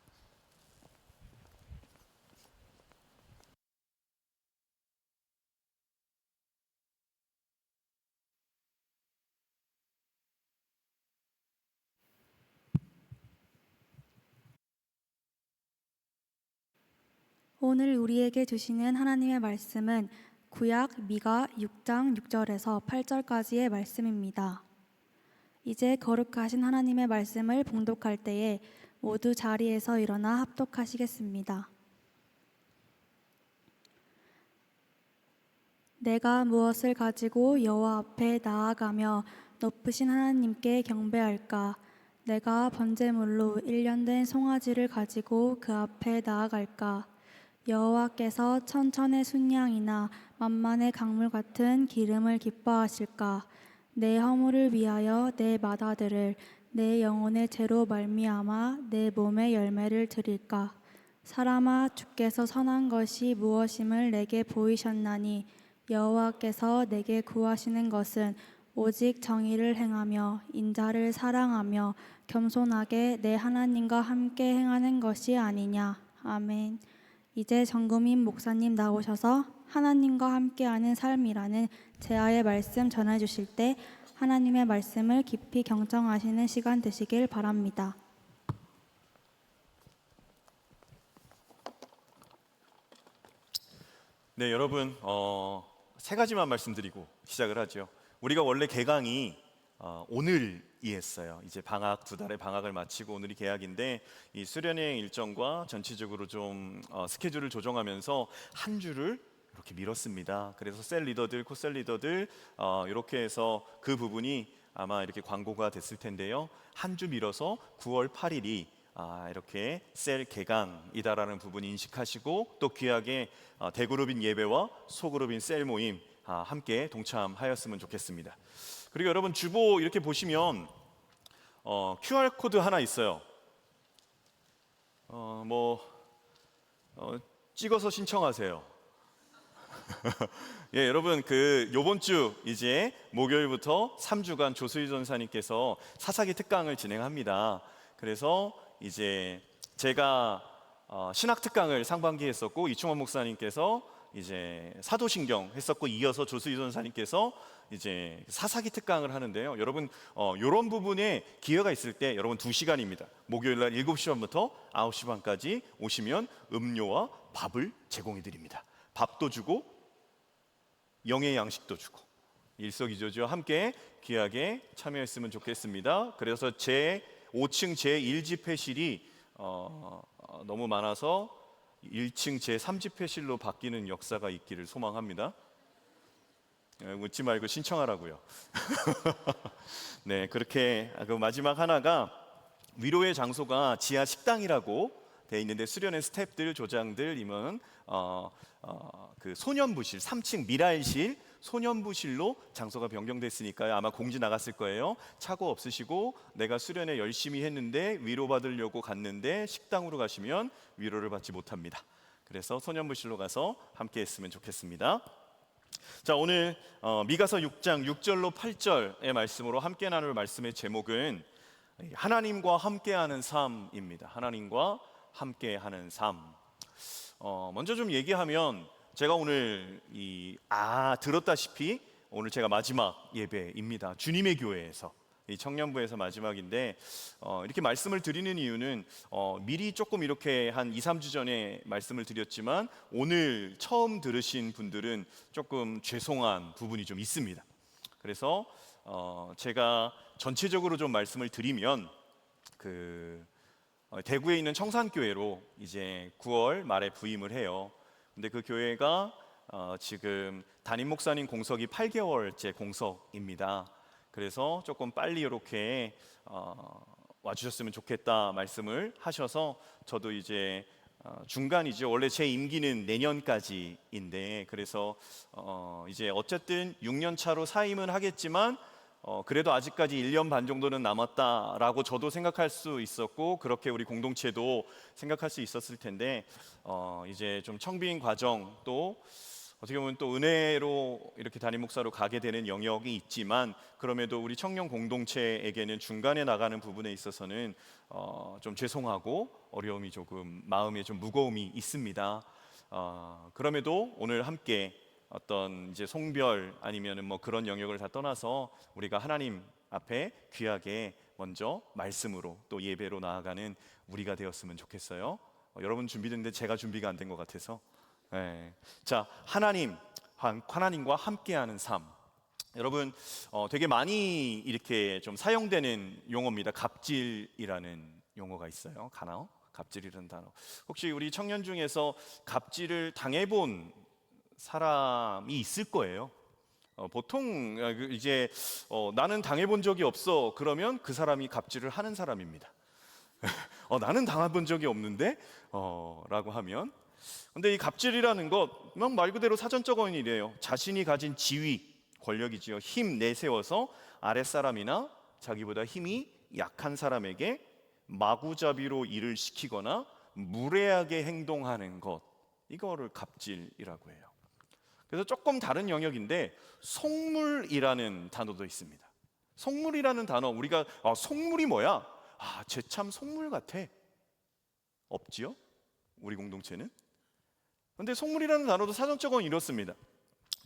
오늘 우리에게 주시는 하나님의 말씀은 구약 미가 6장 6절에서 8절까지의 말씀입니다. 이제 거룩하신 하나님의 말씀을 봉독할 때에 모두 자리에서 일어나 합독하시겠습니다. 내가 무엇을 가지고 여호와 앞에 나아가며 높으신 하나님께 경배할까? 내가 번제물로 1년 된 송아지를 가지고 그 앞에 나아갈까? 여호와께서 천천의 순양이나 만만의 강물 같은 기름을 기뻐하실까? 내 허물을 위하여 내 맏아들을 내 영혼의 죄로 말미암아 내 몸의 열매를 드릴까? 사람아, 주께서 선한 것이 무엇임을 내게 보이셨나니 여호와께서 내게 구하시는 것은 오직 정의를 행하며 인자를 사랑하며 겸손하게 내 하나님과 함께 행하는 것이 아니냐. 아멘. 이제 정금인 목사님 나오셔서 하나님과 함께하는 삶이라는 제아의 말씀 전해주실 때 하나님의 말씀을 깊이 경청하시는 시간 되시길 바랍니다. 네, 여러분 세 가지만 말씀드리고 시작을 하죠. 우리가 원래 개강이 오늘이었어요. 이제 방학 2달의 방학을 마치고 오늘이 개학인데 이 수련회 일정과 전체적으로 좀 스케줄을 조정하면서 한 주를 이렇게 밀었습니다. 그래서 셀 리더들, 코셀 리더들 이렇게 해서 그 부분이 아마 이렇게 광고가 됐을 텐데요. 한 주 밀어서 9월 8일이 이렇게 셀 개강이다라는 부분 인식하시고 또 귀하게 대그룹인 예배와 소그룹인 셀 모임 함께 동참하였으면 좋겠습니다. 그리고 여러분 주보 이렇게 보시면 QR 코드 하나 있어요. 찍어서 신청하세요. 예, 여러분 요번 주 이제 목요일부터 3주간 조수희 전사님께서 사사기 특강을 진행합니다. 그래서 이제 제가 신학 특강을 상반기에 했었고 이충원 목사님께서 이제 사도신경 했었고 이어서 조수희 전사님께서 이제 사사기 특강을 하는데요. 여러분 이런 부분에 기회가 있을 때 여러분 2시간입니다. 목요일 날 7시 반부터 9시 반까지 오시면 음료와 밥을 제공해 드립니다. 밥도 주고 영의 양식도 주고 일석이조죠. 함께 귀하게 참여했으면 좋겠습니다. 그래서 제 5층 제1집회실이 너무 많아서 1층 제3집회실로 바뀌는 역사가 있기를 소망합니다. 웃지 말고 신청하라고요. 네, 그렇게 그 마지막 하나가 위로의 장소가 지하 식당이라고 돼 있는데 수련회 스태프들, 조장들이면 그 소년부실 3층 미랄실 소년부실로 장소가 변경됐으니까요. 아마 공지 나갔을 거예요. 차고 없으시고 내가 수련회 열심히 했는데 위로받으려고 갔는데 식당으로 가시면 위로를 받지 못합니다. 그래서 소년부실로 가서 함께 했으면 좋겠습니다. 자, 오늘 미가서 6장 6절로 8절의 말씀으로 함께 나눌 말씀의 제목은 하나님과 함께하는 삶입니다. 하나님과 함께하는 삶. 먼저 좀 얘기하면 제가 오늘 들었다시피 오늘 제가 마지막 예배입니다. 주님의 교회에서 이 청년부에서 마지막인데 이렇게 말씀을 드리는 이유는 미리 조금 이렇게 한 2, 3주 전에 말씀을 드렸지만 오늘 처음 들으신 분들은 조금 죄송한 부분이 좀 있습니다. 그래서 제가 전체적으로 좀 말씀을 드리면 대구에 있는 청산교회로 이제 9월 말에 부임을 해요. 근데 그 교회가 지금 담임 목사님 공석이 8개월째 공석입니다. 그래서 조금 빨리 이렇게 와주셨으면 좋겠다 말씀을 하셔서 저도 이제 중간이죠. 원래 제 임기는 내년까지인데 그래서 이제 어쨌든 6년 차로 사임은 하겠지만 그래도 아직까지 1년 반 정도는 남았다라고 저도 생각할 수 있었고 그렇게 우리 공동체도 생각할 수 있었을 텐데 이제 좀 청빙 과정 또 어떻게 보면 또 은혜로 이렇게 담임 목사로 가게 되는 영역이 있지만 그럼에도 우리 청년 공동체에게는 중간에 나가는 부분에 있어서는 좀 죄송하고 어려움이 조금 마음에 좀 무거움이 있습니다. 그럼에도 오늘 함께 어떤 이제 송별 아니면은 뭐 그런 영역을 다 떠나서 우리가 하나님 앞에 귀하게 먼저 말씀으로 또 예배로 나아가는 우리가 되었으면 좋겠어요. 여러분 준비됐는데 제가 준비가 안 된 것 같아서. 네. 자, 하나님과 함께하는 삶. 여러분 되게 많이 이렇게 좀 사용되는 용어입니다. 갑질이라는 용어가 있어요. 가나요? 갑질이라는 단어. 혹시 우리 청년 중에서 갑질을 당해본 사람이 있을 거예요. 보통 이제 나는 당해본 적이 없어. 그러면 그 사람이 갑질을 하는 사람입니다. 나는 당해본 적이 없는데 라고 하면 근데 이 갑질이라는 것 말 그대로 사전적 원인이래요. 자신이 가진 지위, 권력이지요. 힘 내세워서 아랫사람이나 자기보다 힘이 약한 사람에게 마구잡이로 일을 시키거나 무례하게 행동하는 것, 이거를 갑질이라고 해요. 그래서 조금 다른 영역인데 속물이라는 단어도 있습니다. 속물이라는 단어, 우리가 속물이 뭐야? 쟤 참 속물 같아. 없지요? 우리 공동체는. 그런데 속물이라는 단어도 사전적으로 이렇습니다.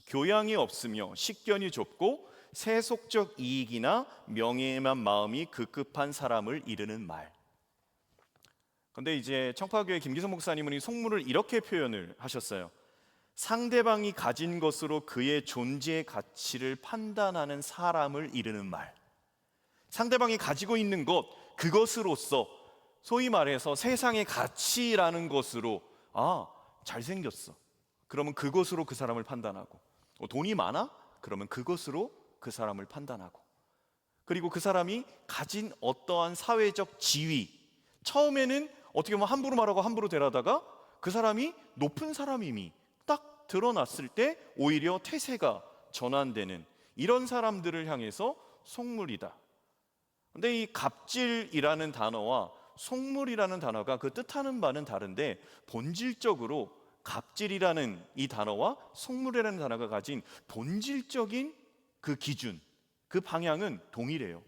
교양이 없으며 식견이 좁고 세속적 이익이나 명예에만 마음이 급급한 사람을 이르는 말. 그런데 이제 청파교회 김기성 목사님은 이 속물을 이렇게 표현을 하셨어요. 상대방이 가진 것으로 그의 존재의 가치를 판단하는 사람을 이르는 말. 상대방이 가지고 있는 것, 그것으로서 소위 말해서 세상의 가치라는 것으로 잘생겼어, 그러면 그것으로 그 사람을 판단하고, 돈이 많아? 그러면 그것으로 그 사람을 판단하고, 그리고 그 사람이 가진 어떠한 사회적 지위, 처음에는 어떻게 보면 함부로 말하고 함부로 대하다가 그 사람이 높은 사람임이 딱 드러났을 때 오히려 태세가 전환되는 이런 사람들을 향해서 속물이다. 근데 이 갑질이라는 단어와 속물이라는 단어가 그 뜻하는 바는 다른데, 본질적으로 갑질이라는 이 단어와 속물이라는 단어가 가진 본질적인 그 기준, 그 방향은 동일해요.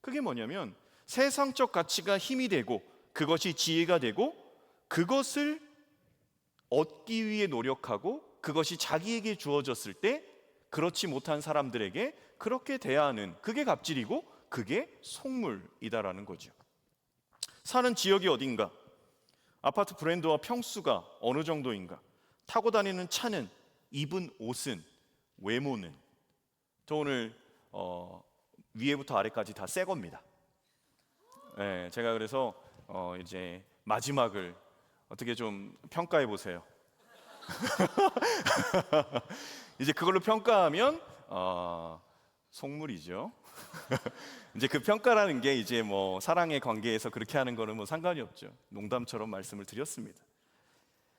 그게 뭐냐면 세상적 가치가 힘이 되고 그것이 지혜가 되고 그것을 얻기 위해 노력하고 그것이 자기에게 주어졌을 때 그렇지 못한 사람들에게 그렇게 대하는, 그게 갑질이고 그게 속물이다라는 거죠. 사는 지역이 어딘가, 아파트 브랜드와 평수가 어느 정도인가, 타고 다니는 차는, 입은 옷은, 외모는. 저 오늘 위에부터 아래까지 다 새 겁니다. 네, 제가 그래서 이제 마지막을 어떻게 좀 평가해 보세요. 이제 그걸로 평가하면 속물이죠. 이제 그 평가라는 게 이제 뭐 사랑의 관계에서 그렇게 하는 거는 뭐 상관이 없죠. 농담처럼 말씀을 드렸습니다.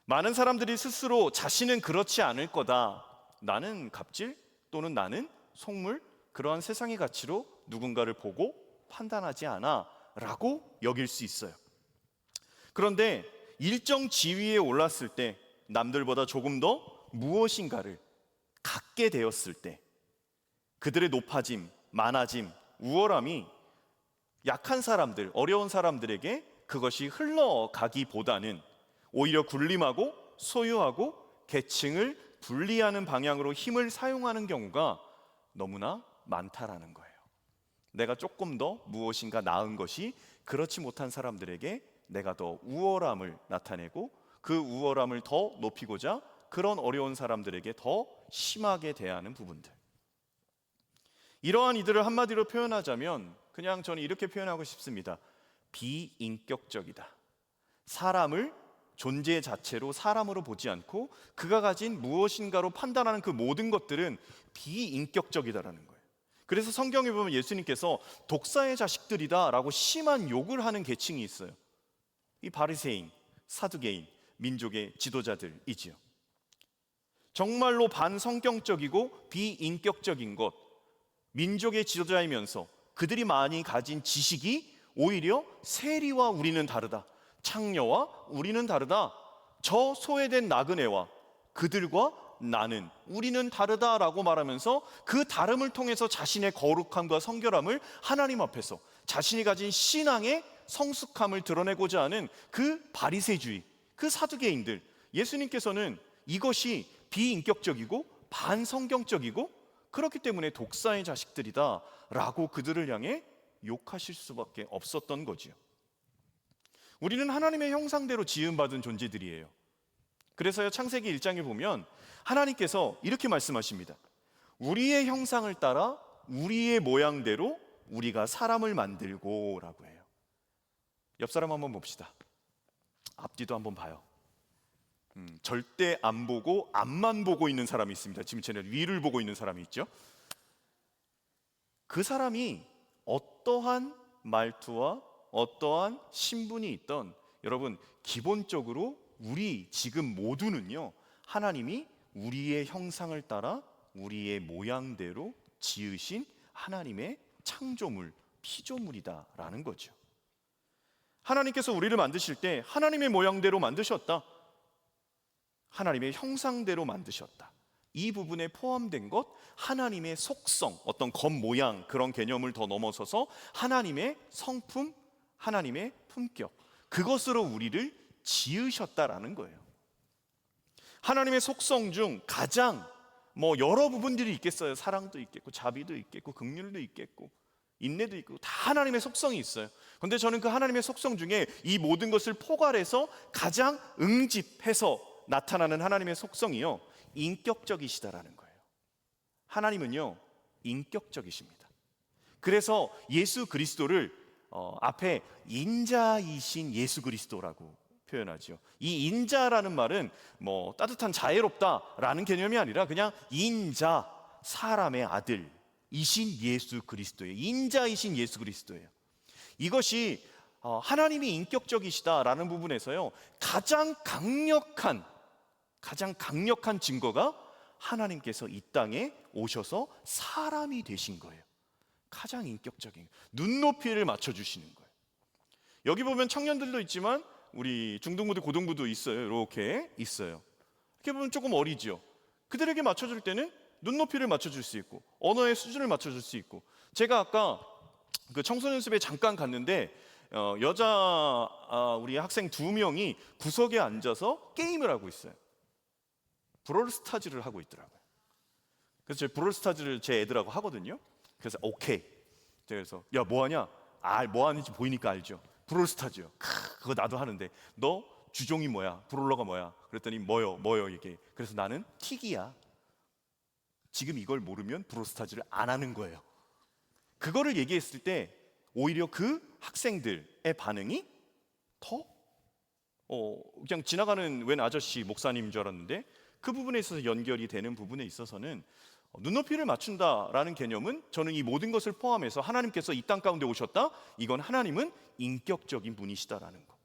많은 사람들이 스스로 자신은 그렇지 않을 거다, 나는 갑질 또는 나는 속물, 그러한 세상의 가치로 누군가를 보고 판단하지 않아 라고 여길 수 있어요. 그런데 일정 지위에 올랐을 때, 남들보다 조금 더 무엇인가를 갖게 되었을 때, 그들의 높아짐, 많아짐, 우월함이 약한 사람들, 어려운 사람들에게 그것이 흘러가기보다는 오히려 군림하고 소유하고 계층을 분리하는 방향으로 힘을 사용하는 경우가 너무나 많다라는 거예요. 내가 조금 더 무엇인가 나은 것이 그렇지 못한 사람들에게 내가 더 우월함을 나타내고 그 우월함을 더 높이고자 그런 어려운 사람들에게 더 심하게 대하는 부분들, 이러한 이들을 한마디로 표현하자면 그냥 저는 이렇게 표현하고 싶습니다. 비인격적이다. 사람을 존재 자체로 사람으로 보지 않고 그가 가진 무엇인가로 판단하는 그 모든 것들은 비인격적이다라는 거예요. 그래서 성경에 보면 예수님께서 독사의 자식들이다 라고 심한 욕을 하는 계층이 있어요. 이 바리새인, 사두개인, 민족의 지도자들이지요. 정말로 반성경적이고 비인격적인 것, 민족의 지도자이면서 그들이 많이 가진 지식이 오히려 세리와 우리는 다르다, 창녀와 우리는 다르다, 저 소외된 나그네와 그들과 나는, 우리는 다르다라고 말하면서 그 다름을 통해서 자신의 거룩함과 성결함을 하나님 앞에서 자신이 가진 신앙의 성숙함을 드러내고자 하는 그 바리새주의, 그 사두개인들, 예수님께서는 이것이 비인격적이고 반성경적이고 그렇기 때문에 독사의 자식들이다 라고 그들을 향해 욕하실 수밖에 없었던 거지요. 우리는 하나님의 형상대로 지음받은 존재들이에요. 그래서요, 창세기 1장에 보면 하나님께서 이렇게 말씀하십니다. 우리의 형상을 따라 우리의 모양대로 우리가 사람을 만들고 라고 해요. 옆 사람 한번 봅시다. 앞뒤도 한번 봐요. 절대 안 보고 앞만 보고 있는 사람이 있습니다. 지금 쟤는 위를 보고 있는 사람이 있죠. 그 사람이 어떠한 말투와 어떠한 신분이 있던, 여러분 기본적으로 우리 지금 모두는요, 하나님이 우리의 형상을 따라 우리의 모양대로 지으신 하나님의 창조물, 피조물이다라는 거죠. 하나님께서 우리를 만드실 때 하나님의 모양대로 만드셨다, 하나님의 형상대로 만드셨다. 이 부분에 포함된 것, 하나님의 속성, 어떤 겉모양 그런 개념을 더 넘어서서 하나님의 성품, 하나님의 품격, 그것으로 우리를 지으셨다라는 거예요. 하나님의 속성 중 가장 여러 부분들이 있겠어요. 사랑도 있겠고 자비도 있겠고 긍휼도 있겠고 인내도 있고 다 하나님의 속성이 있어요. 그런데 저는 그 하나님의 속성 중에 이 모든 것을 포괄해서 가장 응집해서 나타나는 하나님의 속성이요, 인격적이시다라는 거예요. 하나님은요, 인격적이십니다. 그래서 예수 그리스도를 앞에 인자이신 예수 그리스도라고 표현하죠. 이 인자라는 말은 뭐 따뜻한 자애롭다라는 개념이 아니라 그냥 인자, 사람의 아들이신 예수 그리스도예요. 인자이신 예수 그리스도예요. 이것이 하나님이 인격적이시다라는 부분에서요, 가장 강력한 증거가 하나님께서 이 땅에 오셔서 사람이 되신 거예요. 가장 인격적인, 눈높이를 맞춰주시는 거예요. 여기 보면 청년들도 있지만 우리 중등부도 고등부도 있어요. 이렇게 있어요. 이렇게 보면 조금 어리죠. 그들에게 맞춰줄 때는 눈높이를 맞춰줄 수 있고 언어의 수준을 맞춰줄 수 있고, 제가 아까 그 청소년습에 잠깐 갔는데 여자 우리 학생 2명이 구석에 앉아서 게임을 하고 있어요. 브롤스타즈를 하고 있더라고요. 그래서 제가 브롤스타즈를 제 애들하고 하거든요. 그래서 오케이. 그래서 야 뭐하냐? 뭐 하는지 보이니까 알죠. 브롤스타즈요. 그거 나도 하는데 너 주종이 뭐야? 브롤러가 뭐야? 그랬더니 뭐요 이게. 그래서 나는 틱이야. 지금 이걸 모르면 브롤스타즈를 안 하는 거예요. 그거를 얘기했을 때 오히려 그 학생들의 반응이 더 그냥 지나가는 웬 아저씨 목사님인 줄 알았는데, 그 부분에 있어서 연결이 되는 부분에 있어서는 눈높이를 맞춘다라는 개념은, 저는 이 모든 것을 포함해서 하나님께서 이 땅 가운데 오셨다, 이건 하나님은 인격적인 분이시다라는 거.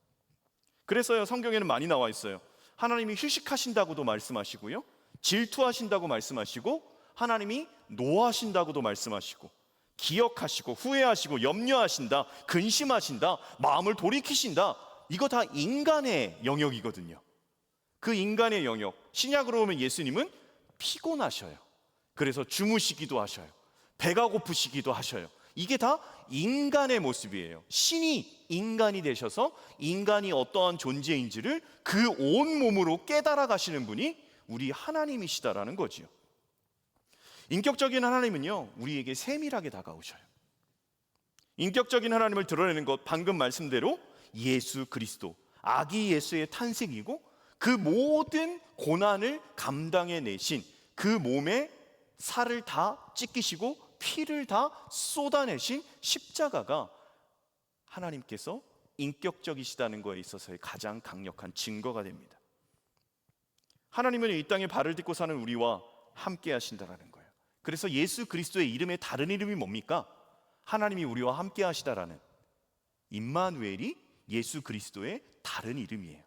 그래서요, 성경에는 많이 나와 있어요. 하나님이 휴식하신다고도 말씀하시고요, 질투하신다고 말씀하시고, 하나님이 노하신다고도 말씀하시고, 기억하시고, 후회하시고, 염려하신다, 근심하신다, 마음을 돌이키신다, 이거 다 인간의 영역이거든요. 그 인간의 영역, 신약으로 보면 예수님은 피곤하셔요. 그래서 주무시기도 하셔요. 배가 고프시기도 하셔요. 이게 다 인간의 모습이에요. 신이 인간이 되셔서 인간이 어떠한 존재인지를 그 온 몸으로 깨달아 가시는 분이 우리 하나님이시다라는 거지요. 인격적인 하나님은요, 우리에게 세밀하게 다가오셔요. 인격적인 하나님을 드러내는 것, 방금 말씀대로 예수 그리스도, 아기 예수의 탄생이고, 그 모든 고난을 감당해 내신, 그 몸에 살을 다 찢기시고 피를 다 쏟아내신 십자가가 하나님께서 인격적이시다는 것에 있어서의 가장 강력한 증거가 됩니다. 하나님은 이 땅에 발을 딛고 사는 우리와 함께 하신다라는 거예요. 그래서 예수 그리스도의 이름의 다른 이름이 뭡니까? 하나님이 우리와 함께 하시다라는, 임마누엘이 예수 그리스도의 다른 이름이에요.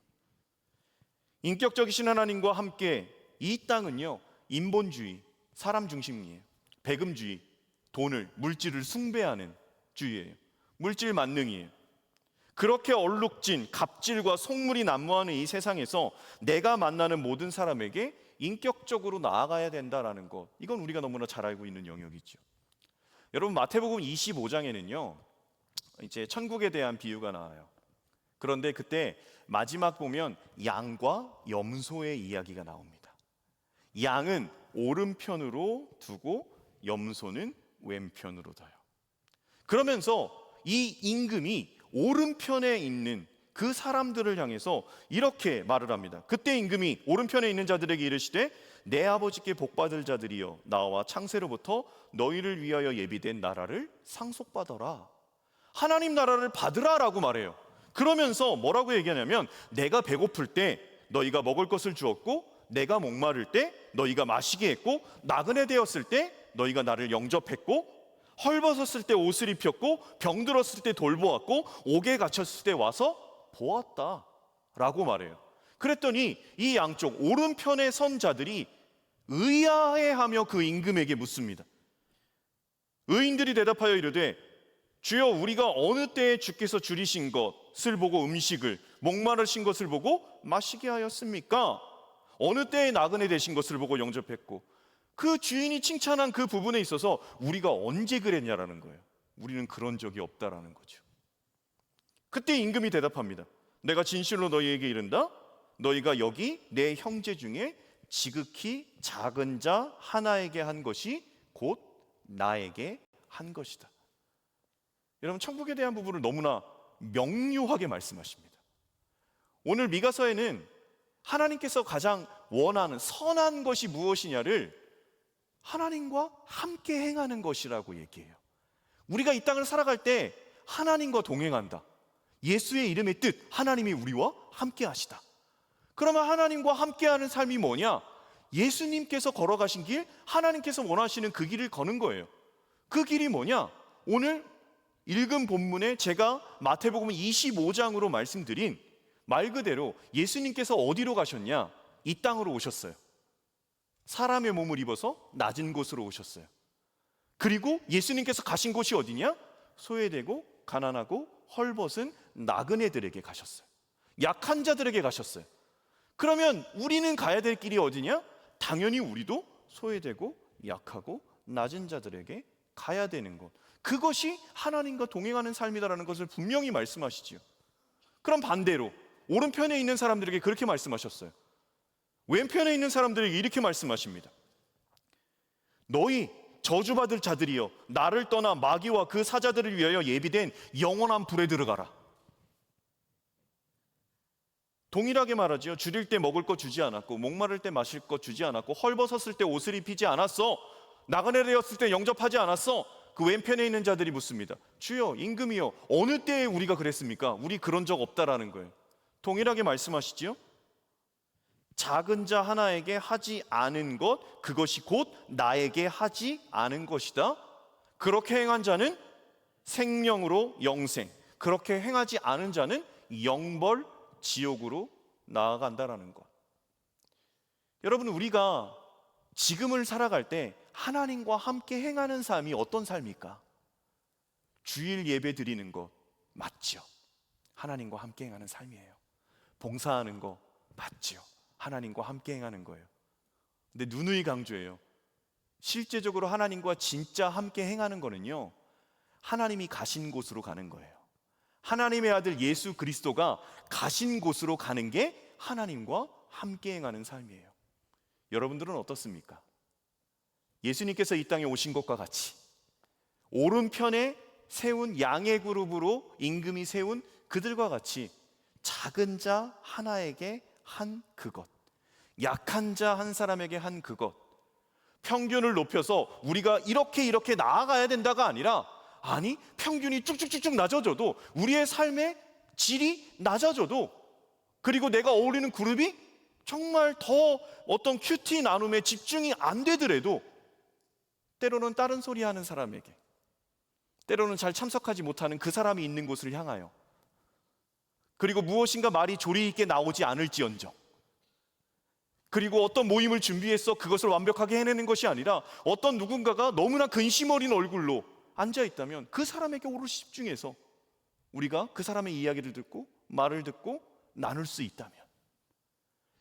인격적이신 하나님과 함께 이 땅은요, 인본주의, 사람 중심이에요. 배금주의, 돈을, 물질을 숭배하는 주의예요. 물질 만능이에요. 그렇게 얼룩진 갑질과 속물이 난무하는 이 세상에서 내가 만나는 모든 사람에게 인격적으로 나아가야 된다라는 것, 이건 우리가 너무나 잘 알고 있는 영역이죠. 여러분, 마태복음 25장에는요 이제 천국에 대한 비유가 나와요. 그런데 그때 마지막 보면 양과 염소의 이야기가 나옵니다. 양은 오른편으로 두고 염소는 왼편으로 둬요. 그러면서 이 임금이 오른편에 있는 그 사람들을 향해서 이렇게 말을 합니다. 그때 임금이 오른편에 있는 자들에게 이르시되 내 아버지께 복받을 자들이여 나와 창세로부터 너희를 위하여 예비된 나라를 상속받아라. 하나님 나라를 받으라라고 말해요. 그러면서 뭐라고 얘기하냐면, 내가 배고플 때 너희가 먹을 것을 주었고, 내가 목마를 때 너희가 마시게 했고, 나그네 되었을 때 너희가 나를 영접했고, 헐벗었을 때 옷을 입혔고, 병들었을 때 돌보았고, 옥에 갇혔을 때 와서 보았다 라고 말해요. 그랬더니 이 양쪽 오른편에 선 자들이 의아해하며 그 임금에게 묻습니다. 의인들이 대답하여 이르되 주여, 우리가 어느 때에 주께서 줄이신 것을 보고 음식을, 목마르신 것을 보고 마시게 하였습니까? 어느 때에 나그네 되신 것을 보고 영접했고, 그 주인이 칭찬한 그 부분에 있어서 우리가 언제 그랬냐라는 거예요. 우리는 그런 적이 없다라는 거죠. 그때 임금이 대답합니다. 내가 진실로 너희에게 이른다. 너희가 여기 내 형제 중에 지극히 작은 자 하나에게 한 것이 곧 나에게 한 것이다. 여러분, 천국에 대한 부분을 너무나 명료하게 말씀하십니다. 오늘 미가서에는 하나님께서 가장 원하는 선한 것이 무엇이냐를 하나님과 함께 행하는 것이라고 얘기해요. 우리가 이 땅을 살아갈 때 하나님과 동행한다. 예수의 이름의 뜻, 하나님이 우리와 함께 하시다. 그러면 하나님과 함께하는 삶이 뭐냐? 예수님께서 걸어가신 길, 하나님께서 원하시는 그 길을 거는 거예요. 그 길이 뭐냐? 오늘 읽은 본문에 제가 마태복음 25장으로 말씀드린 말 그대로 예수님께서 어디로 가셨냐? 이 땅으로 오셨어요. 사람의 몸을 입어서 낮은 곳으로 오셨어요. 그리고 예수님께서 가신 곳이 어디냐? 소외되고 가난하고 헐벗은 나그네들에게 가셨어요. 약한 자들에게 가셨어요. 그러면 우리는 가야 될 길이 어디냐? 당연히 우리도 소외되고 약하고 낮은 자들에게 가야 되는 것. 그것이 하나님과 동행하는 삶이다라는 것을 분명히 말씀하시지요. 그럼 반대로 오른편에 있는 사람들에게 그렇게 말씀하셨어요. 왼편에 있는 사람들에게 이렇게 말씀하십니다. 너희 저주받을 자들이여, 나를 떠나 마귀와 그 사자들을 위하여 예비된 영원한 불에 들어가라. 동일하게 말하지요. 줄일 때 먹을 것 주지 않았고, 목마를 때 마실 것 주지 않았고, 헐벗었을 때 옷을 입히지 않았어. 나그네 되었을 때 영접하지 않았어. 그 왼편에 있는 자들이 묻습니다. 주여, 임금이여, 어느 때에 우리가 그랬습니까? 우리 그런 적 없다라는 거예요. 동일하게 말씀하시지요. 작은 자 하나에게 하지 않은 것, 그것이 곧 나에게 하지 않은 것이다. 그렇게 행한 자는 생명으로 영생, 그렇게 행하지 않은 자는 영벌 지옥으로 나아간다라는 것. 여러분, 우리가 지금을 살아갈 때 하나님과 함께 행하는 삶이 어떤 삶일까? 주일 예배 드리는 것 맞죠? 하나님과 함께 행하는 삶이에요. 봉사하는 거 맞죠? 하나님과 함께 행하는 거예요. 근데 누누이 강조해요. 실제적으로 하나님과 진짜 함께 행하는 거는요, 하나님이 가신 곳으로 가는 거예요. 하나님의 아들 예수 그리스도가 가신 곳으로 가는 게 하나님과 함께 행하는 삶이에요. 여러분들은 어떻습니까? 예수님께서 이 땅에 오신 것과 같이 오른편에 세운 양의 그룹으로 임금이 세운 그들과 같이 작은 자 하나에게 한 그것, 약한 자 한 사람에게 한 그것, 평균을 높여서 우리가 이렇게 나아가야 된다가 아니라, 아니, 평균이 쭉쭉쭉쭉 낮아져도, 우리의 삶의 질이 낮아져도, 그리고 내가 어울리는 그룹이 정말 더 어떤 큐티 나눔에 집중이 안 되더라도, 때로는 다른 소리 하는 사람에게, 때로는 잘 참석하지 못하는 그 사람이 있는 곳을 향하여, 그리고 무엇인가 말이 조리 있게 나오지 않을지언정, 그리고 어떤 모임을 준비해서 그것을 완벽하게 해내는 것이 아니라 어떤 누군가가 너무나 근심 어린 얼굴로 앉아있다면 그 사람에게 오롯이 집중해서 우리가 그 사람의 이야기를 듣고 말을 듣고 나눌 수 있다면,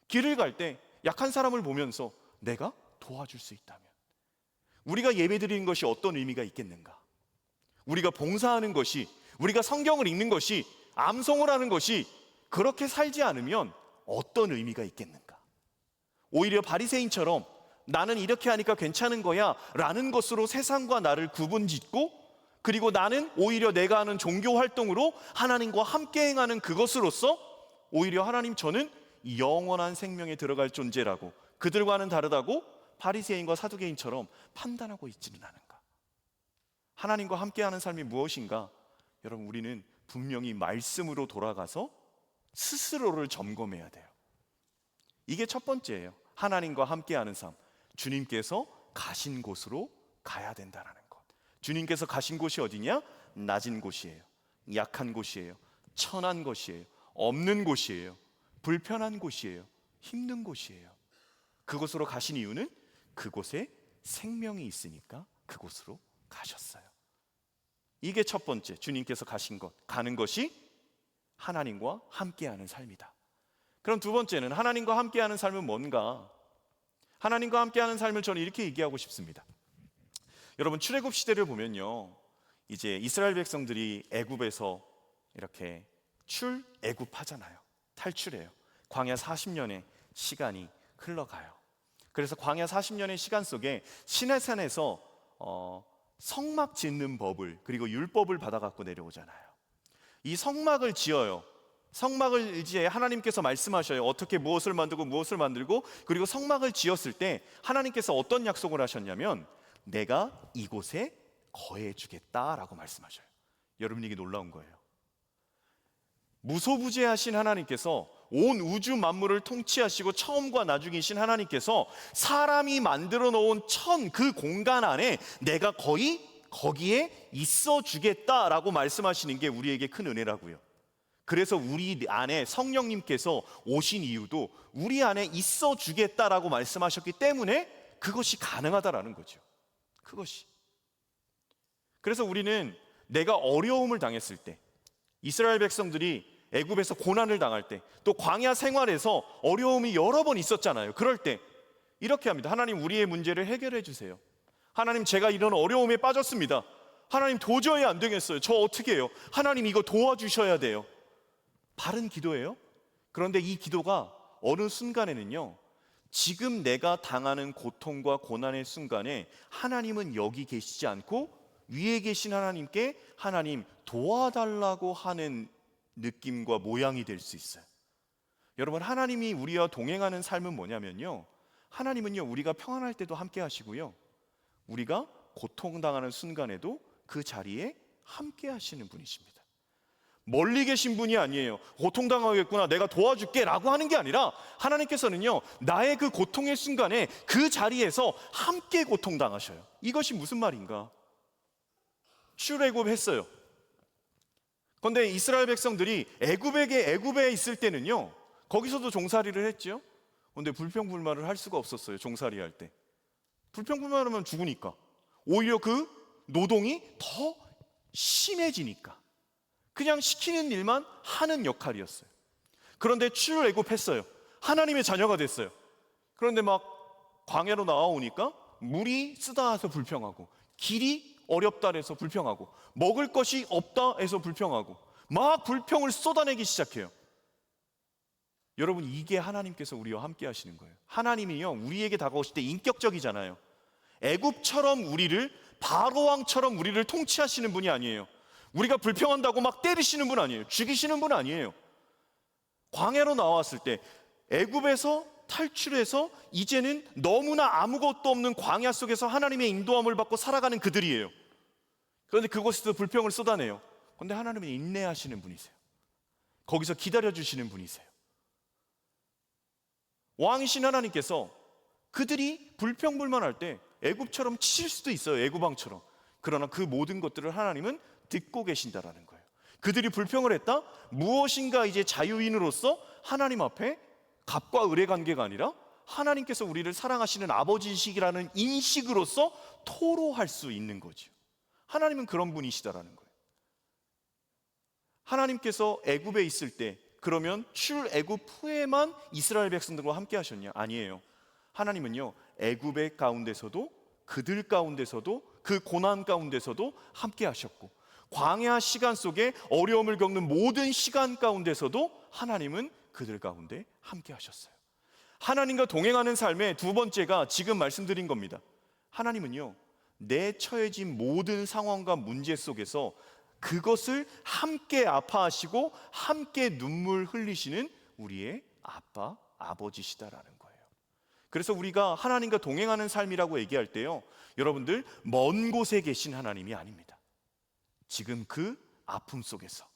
길을 갈 때 약한 사람을 보면서 내가 도와줄 수 있다면, 우리가 예배드리는 것이 어떤 의미가 있겠는가? 우리가 봉사하는 것이, 우리가 성경을 읽는 것이, 암송을 하는 것이 그렇게 살지 않으면 어떤 의미가 있겠는가? 오히려 바리새인처럼 나는 이렇게 하니까 괜찮은 거야 라는 것으로 세상과 나를 구분짓고, 그리고 나는 오히려 내가 하는 종교 활동으로 하나님과 함께 행하는 그것으로서 오히려 하나님, 저는 영원한 생명에 들어갈 존재라고, 그들과는 다르다고 바리새인과 사두개인처럼 판단하고 있지는 않은가? 하나님과 함께하는 삶이 무엇인가? 여러분, 우리는 분명히 말씀으로 돌아가서 스스로를 점검해야 돼요. 이게 첫 번째예요. 하나님과 함께하는 삶, 주님께서 가신 곳으로 가야 된다는 것. 주님께서 가신 곳이 어디냐? 낮은 곳이에요. 약한 곳이에요. 천한 곳이에요. 없는 곳이에요. 불편한 곳이에요. 힘든 곳이에요. 그곳으로 가신 이유는 그곳에 생명이 있으니까 그곳으로 가셨어요. 이게 첫 번째, 주님께서 가신 것, 가는 것이 하나님과 함께하는 삶이다. 그럼 두 번째는 하나님과 함께하는 삶은 뭔가? 하나님과 함께하는 삶을 저는 이렇게 얘기하고 싶습니다. 여러분, 출애굽 시대를 보면요, 이제 이스라엘 백성들이 애굽에서 이렇게 출애굽하잖아요. 탈출해요. 광야 40년의 시간이 흘러가요. 그래서 광야 40년의 시간 속에 시내산에서 성막 짓는 법을, 그리고 율법을 받아갖고 내려오잖아요. 이 성막을 지어요. 성막을 이제 하나님께서 말씀하셔요. 어떻게 무엇을 만들고, 그리고 성막을 지었을 때 하나님께서 어떤 약속을 하셨냐면, 내가 이곳에 거해 주겠다라고 말씀하셔요. 여러분, 이게 놀라운 거예요. 무소부재하신 하나님께서, 온 우주 만물을 통치하시고 처음과 나중이신 하나님께서 사람이 만들어 놓은 그 공간 안에 내가 거기에 있어 주겠다라고 말씀하시는 게 우리에게 큰 은혜라고요. 그래서 우리 안에 성령님께서 오신 이유도 우리 안에 있어 주겠다라고 말씀하셨기 때문에 그것이 가능하다라는 거죠. 그것이. 그래서 우리는 내가 어려움을 당했을 때, 이스라엘 백성들이 애굽에서 고난을 당할 때, 또 광야 생활에서 어려움이 여러 번 있었잖아요. 그럴 때 이렇게 합니다. 하나님, 우리의 문제를 해결해 주세요. 하나님, 제가 이런 어려움에 빠졌습니다. 하나님, 도저히 안 되겠어요. 저 어떻게 해요? 하나님, 이거 도와주셔야 돼요. 바른 기도예요. 그런데 이 기도가 어느 순간에는요, 지금 내가 당하는 고통과 고난의 순간에 하나님은 여기 계시지 않고 위에 계신 하나님께 하나님 도와달라고 하는 느낌과 모양이 될 수 있어요. 여러분, 하나님이 우리와 동행하는 삶은 뭐냐면요, 하나님은요, 우리가 평안할 때도 함께 하시고요, 우리가 고통당하는 순간에도 그 자리에 함께 하시는 분이십니다. 멀리 계신 분이 아니에요. 고통당하겠구나, 내가 도와줄게 라고 하는 게 아니라 하나님께서는요, 나의 그 고통의 순간에 그 자리에서 함께 고통당하셔요. 이것이 무슨 말인가? 출애굽 했어요. 그런데 이스라엘 백성들이 애굽에 있을 때는요, 거기서도 종살이를 했죠. 그런데 불평불만을 할 수가 없었어요. 종살이 할 때 불평불만하면 죽으니까, 오히려 그 노동이 더 심해지니까 그냥 시키는 일만 하는 역할이었어요. 그런데 출애굽했어요. 하나님의 자녀가 됐어요. 그런데 막 광야로 나와오니까 물이 쓰다 해서 불평하고, 길이 어렵다 해서 불평하고, 먹을 것이 없다 해서 불평하고, 막 불평을 쏟아내기 시작해요. 여러분, 이게 하나님께서 우리와 함께 하시는 거예요. 하나님이요, 우리에게 다가오실 때 인격적이잖아요. 애굽처럼 우리를, 바로왕처럼 우리를 통치하시는 분이 아니에요. 우리가 불평한다고 막 때리시는 분 아니에요. 죽이시는 분 아니에요. 광야로 나왔을 때, 애굽에서 탈출해서 이제는 너무나 아무것도 없는 광야 속에서 하나님의 인도함을 받고 살아가는 그들이에요. 그런데 그곳에서 불평을 쏟아내요. 그런데 하나님은 인내하시는 분이세요. 거기서 기다려주시는 분이세요. 왕이신 하나님께서 그들이 불평불만할 때 애굽처럼 치실 수도 있어요. 애굽왕처럼. 그러나 그 모든 것들을 하나님은 듣고 계신다라는 거예요. 그들이 불평을 했다? 무엇인가 이제 자유인으로서 하나님 앞에 갑과 을의 관계가 아니라 하나님께서 우리를 사랑하시는 아버지이시라는 인식으로서 토로할 수 있는 거죠. 하나님은 그런 분이시다라는 거예요. 하나님께서 애굽에 있을 때, 그러면 출애굽 후에만 이스라엘 백성들과 함께 하셨냐? 아니에요. 하나님은요, 애굽의 가운데서도, 그들 가운데서도, 그 고난 가운데서도 함께 하셨고, 광야 시간 속에 어려움을 겪는 모든 시간 가운데서도 하나님은 그들 가운데 함께 하셨어요. 하나님과 동행하는 삶의 두 번째가 지금 말씀드린 겁니다. 하나님은요, 내 처해진 모든 상황과 문제 속에서 그것을 함께 아파하시고 함께 눈물 흘리시는 우리의 아빠, 아버지시다라는 거예요. 그래서 우리가 하나님과 동행하는 삶이라고 얘기할 때요, 여러분들, 먼 곳에 계신 하나님이 아닙니다. 지금 그 아픔 속에서,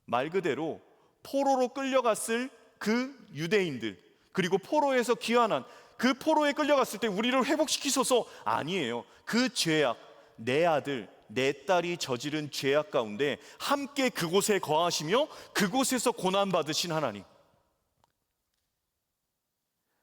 말 그대로 포로로 끌려갔을 그 유대인들, 그리고 포로에서 귀환한 그 포로에 끌려갔을 때 우리를 회복시키소서, 아니에요. 그 죄악, 내 아들, 내 딸이 저지른 죄악 가운데 함께 그곳에 거하시며 그곳에서 고난받으신 하나님,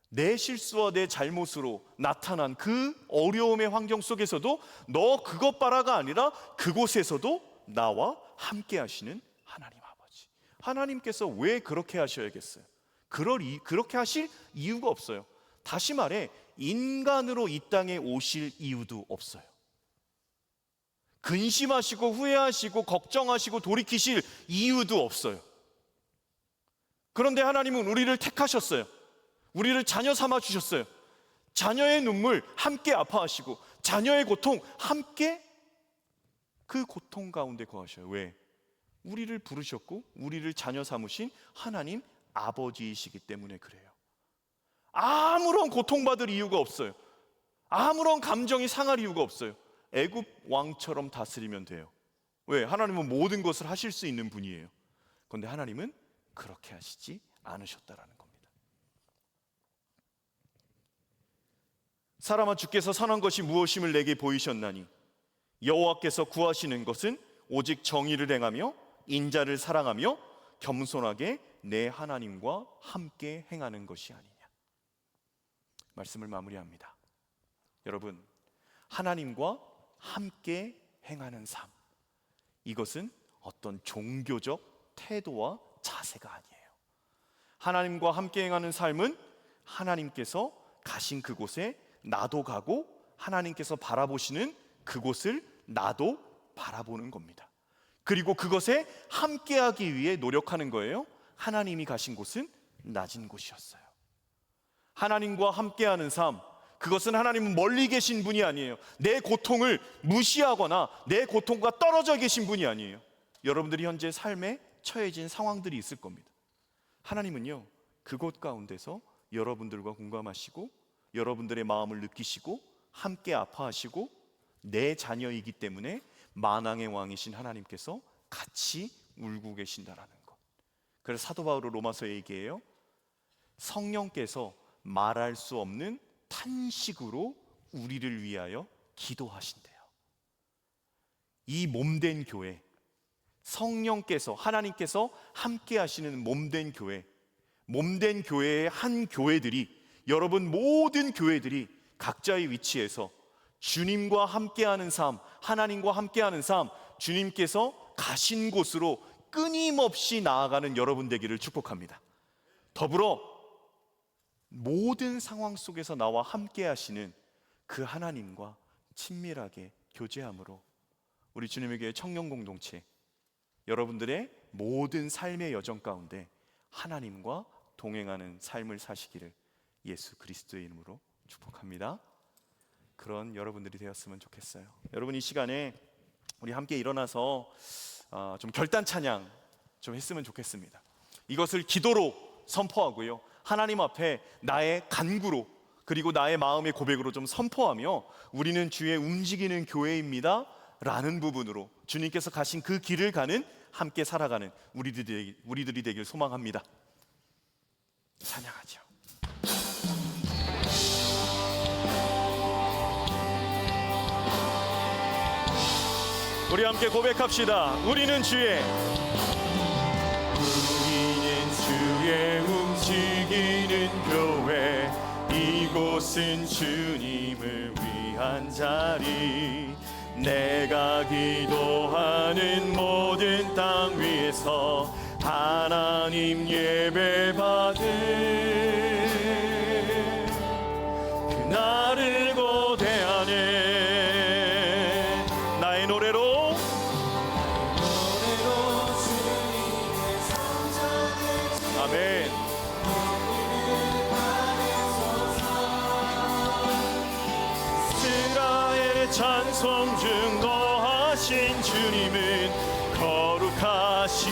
내 실수와 내 잘못으로 나타난 그 어려움의 환경 속에서도 너 그것 봐라가 아니라 그곳에서도 나와 함께 하시는 하나님 아버지. 하나님께서 왜 그렇게 하셔야겠어요? 그렇게 하실 이유가 없어요. 다시 말해, 인간으로 이 땅에 오실 이유도 없어요. 근심하시고 후회하시고 걱정하시고 돌이키실 이유도 없어요. 그런데 하나님은 우리를 택하셨어요. 우리를 자녀 삼아 주셨어요. 자녀의 눈물 함께 아파하시고 자녀의 고통 함께 그 고통 가운데 거하셔요. 왜? 우리를 부르셨고 우리를 자녀 삼으신 하나님 아버지이시기 때문에 그래요. 아무런 고통받을 이유가 없어요. 아무런 감정이 상할 이유가 없어요. 애굽 왕처럼 다스리면 돼요. 왜? 하나님은 모든 것을 하실 수 있는 분이에요. 그런데 하나님은 그렇게 하시지 않으셨다라는 겁니다. 사람아, 주께서 선한 것이 무엇임을 내게 보이셨나니 여호와께서 구하시는 것은 오직 정의를 행하며 인자를 사랑하며 겸손하게 내 하나님과 함께 행하는 것이 아니냐. 말씀을 마무리합니다. 여러분, 하나님과 함께 행하는 삶, 이것은 어떤 종교적 태도와 자세가 아니에요. 하나님과 함께 행하는 삶은 하나님께서 가신 그곳에 나도 가고 하나님께서 바라보시는 그곳을 나도 바라보는 겁니다. 그리고 그것에 함께하기 위해 노력하는 거예요. 하나님이 가신 곳은 낮은 곳이었어요. 하나님과 함께하는 삶, 그것은 하나님은 멀리 계신 분이 아니에요. 내 고통을 무시하거나 내 고통과 떨어져 계신 분이 아니에요. 여러분들이 현재 삶에 처해진 상황들이 있을 겁니다. 하나님은요, 그곳 가운데서 여러분들과 공감하시고 여러분들의 마음을 느끼시고 함께 아파하시고 내 자녀이기 때문에 만왕의 왕이신 하나님께서 같이 울고 계신다라는 것. 그래서 사도 바울은 로마서에 얘기해요. 성령께서 말할 수 없는 탄식으로 우리를 위하여 기도하신대요. 이 몸된 교회, 성령께서, 하나님께서 함께 하시는 몸된 교회, 몸된 교회의 한 교회들이, 여러분 모든 교회들이 각자의 위치에서 주님과 함께하는 삶, 하나님과 함께하는 삶, 주님께서 가신 곳으로 끊임없이 나아가는 여러분 되기를 축복합니다. 더불어 모든 상황 속에서 나와 함께 하시는 그 하나님과 친밀하게 교제함으로 우리 주님의 교회 청년 공동체, 여러분들의 모든 삶의 여정 가운데 하나님과 동행하는 삶을 사시기를 예수 그리스도의 이름으로 축복합니다. 그런 여러분들이 되었으면 좋겠어요. 여러분, 이 시간에 우리 함께 일어나서 좀 결단 찬양 좀 했으면 좋겠습니다. 이것을 기도로 선포하고요, 하나님 앞에 나의 간구로, 그리고 나의 마음의 고백으로 좀 선포하며 우리는 주의 움직이는 교회입니다 라는 부분으로 주님께서 가신 그 길을 가는, 함께 살아가는 우리들이 되길 소망합니다. 찬양하죠. 우리 함께 고백합시다. 우리는 주의 움직이는 교회, 이곳은 주님을 위한 자리. 내가 기도하는 모든 땅 위에서 하나님 예배 받을 그날을 고대하네. 나의 노래로 아멘. 이스라엘의 찬송 중 거하신 주님은 거룩하십니다.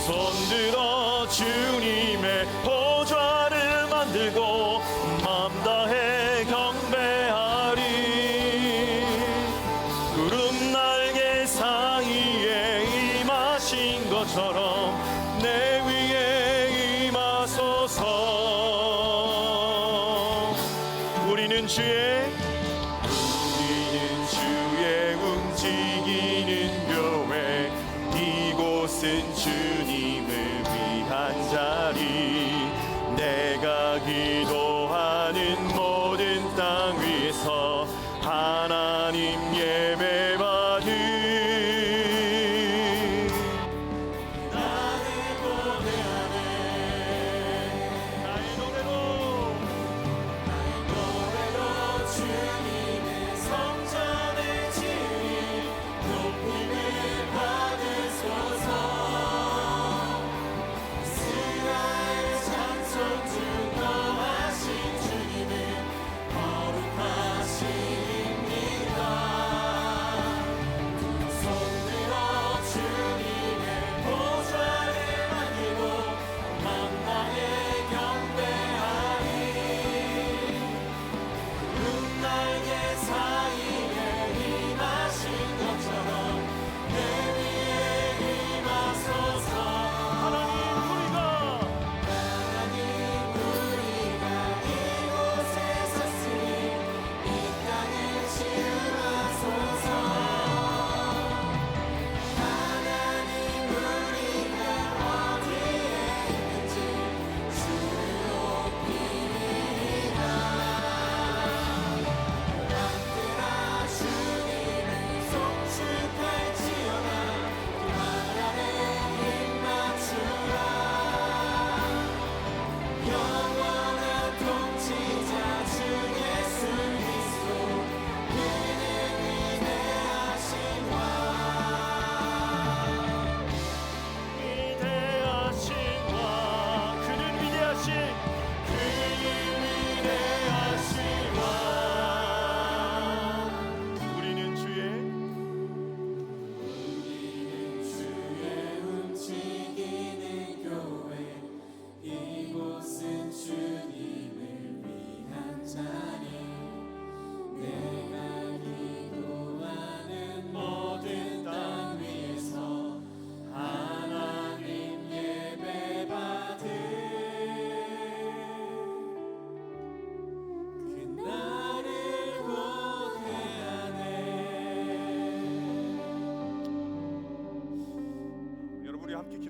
손들어 주님의 보좌를 만들고 맘 다해 경배하리. 구름 날개 사이에 임하신 것처럼 내 위에 임하소서. 우리는 주의 움직이는 교회, 이곳은 주님을 위한 자리. 내가 기도하는 모든 땅 위에서 하나님 예배 받을 나를 고대하네. 나의 노래로 주님의 성전의 진리 높임을 받으소서. 이스라엘 찬송 중 거하신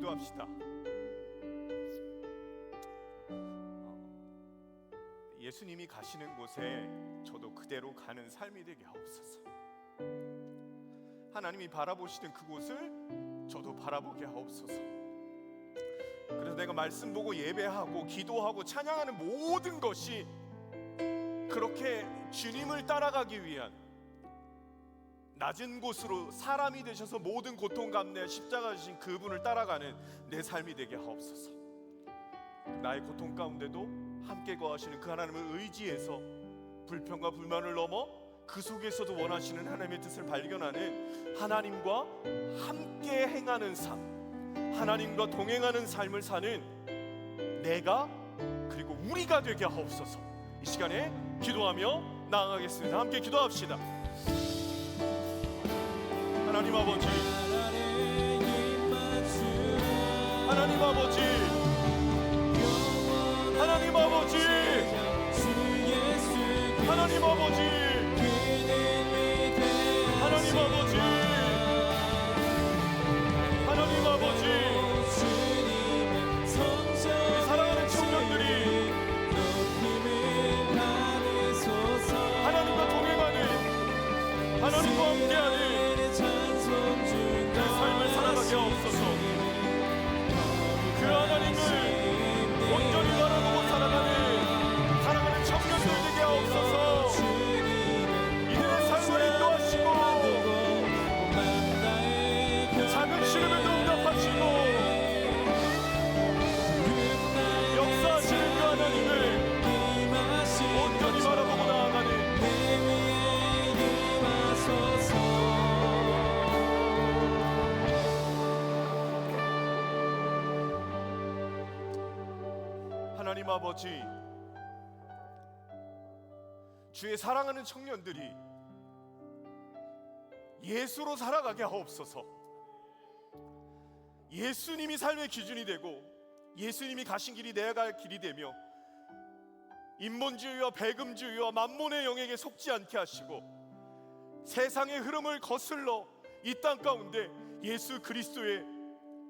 기도합시다. 예수님이 가시는 곳에 저도 그대로 가는 삶이 되게 하옵소서. 하나님이 바라보시는 그곳을 저도 바라보게 하옵소서. 그래서 내가 말씀 보고 예배하고 기도하고 찬양하는 모든 것이 그렇게 주님을 따라가기 위한 낮은 곳으로 사람이 되셔서 모든 고통 감내 십자가 주신 그분을 따라가는 내 삶이 되게 하옵소서. 나의 고통 가운데도 함께 거하시는 그 하나님을 의지해서 불평과 불만을 넘어 그 속에서도 원하시는 하나님의 뜻을 발견하는 하나님과 함께 행하는 삶, 하나님과 동행하는 삶을 사는 내가 그리고 우리가 되게 하옵소서. 이 시간에 기도하며 나아가겠습니다. 함께 기도합시다. 하나님 아버지, 하나님 아버지, 하나님 아버지, 하나님 아버지, 하나님 아버지, 하나님 아버지, 사랑하는 청년들이 하나님과 동행하는, 하나님과 함께하는 그 삶을 살아가게 하옵소서. 그 하나님을 온전히 바라보고 살아가는 사랑하는 청년들 되게 하옵소서. 이들의 삶을 인도하시고 작은 시름에도 응답하시고 역사하시는 그 하나님을 온전히 바라보고 나아가는 하나님 아버지, 주의 사랑하는 청년들이 예수로 살아가게 하옵소서. 예수님이 삶의 기준이 되고 예수님이 가신 길이 내가 갈 길이 되며 인본주의와 배금주의와 만몬의 영에게 속지 않게 하시고 세상의 흐름을 거슬러 이 땅 가운데 예수 그리스도의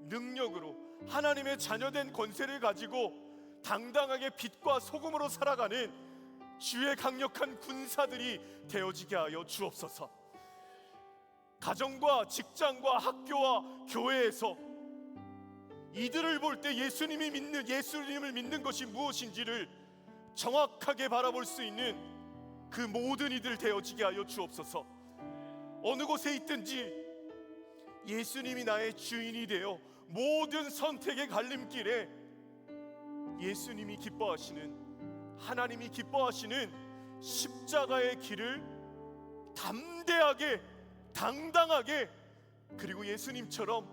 능력으로 하나님의 자녀된 권세를 가지고 당당하게 빛과 소금으로 살아가는 주의 강력한 군사들이 되어지게 하여 주옵소서. 가정과 직장과 학교와 교회에서 이들을 볼 때 예수님을 믿는 것이 무엇인지를 정확하게 바라볼 수 있는 그 모든 이들 되어지게 하여 주옵소서. 어느 곳에 있든지 예수님이 나의 주인이 되어 모든 선택의 갈림길에 예수님이 기뻐하시는, 하나님이 기뻐하시는 십자가의 길을 담대하게 당당하게, 그리고 예수님처럼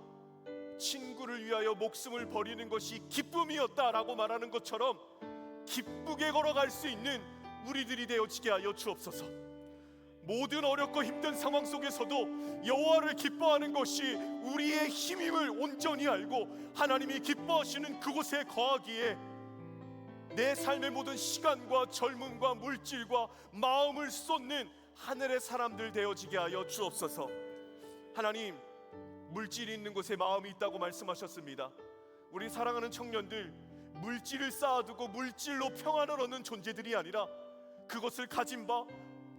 친구를 위하여 목숨을 버리는 것이 기쁨이었다라고 말하는 것처럼 기쁘게 걸어갈 수 있는 우리들이 되어지게 하여 주옵소서. 모든 어렵고 힘든 상황 속에서도 여호와를 기뻐하는 것이 우리의 힘임을 온전히 알고 하나님이 기뻐하시는 그곳에 거하기에 내 삶의 모든 시간과 젊음과 물질과 마음을 쏟는 하늘의 사람들 되어지게 하여 주옵소서. 하나님, 물질이 있는 곳에 마음이 있다고 말씀하셨습니다. 우리 사랑하는 청년들, 물질을 쌓아두고 물질로 평안을 얻는 존재들이 아니라 그것을 가진 바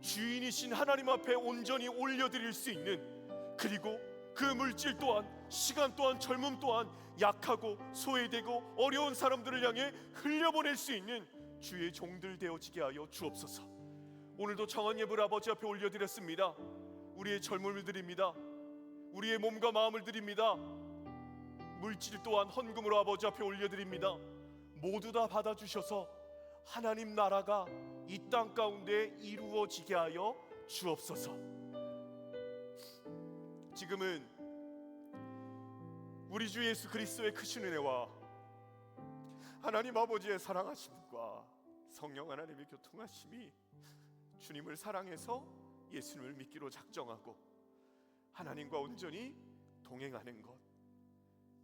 주인이신 하나님 앞에 온전히 올려드릴 수 있는, 그리고 그 물질 또한, 시간 또한, 젊음 또한 약하고 소외되고 어려운 사람들을 향해 흘려보낼 수 있는 주의 종들 되어지게 하여 주옵소서. 오늘도 정한 예물 아버지 앞에 올려드렸습니다. 우리의 젊음을 드립니다. 우리의 몸과 마음을 드립니다. 물질 또한 헌금으로 아버지 앞에 올려드립니다. 모두 다 받아주셔서 하나님 나라가 이 땅 가운데 이루어지게 하여 주옵소서. 지금은 우리 주 예수 그리스도의 크신 은혜와 하나님 아버지의 사랑하심과 성령 하나님의 교통하심이 주님을 사랑해서 예수님을 믿기로 작정하고 하나님과 온전히 동행하는 것,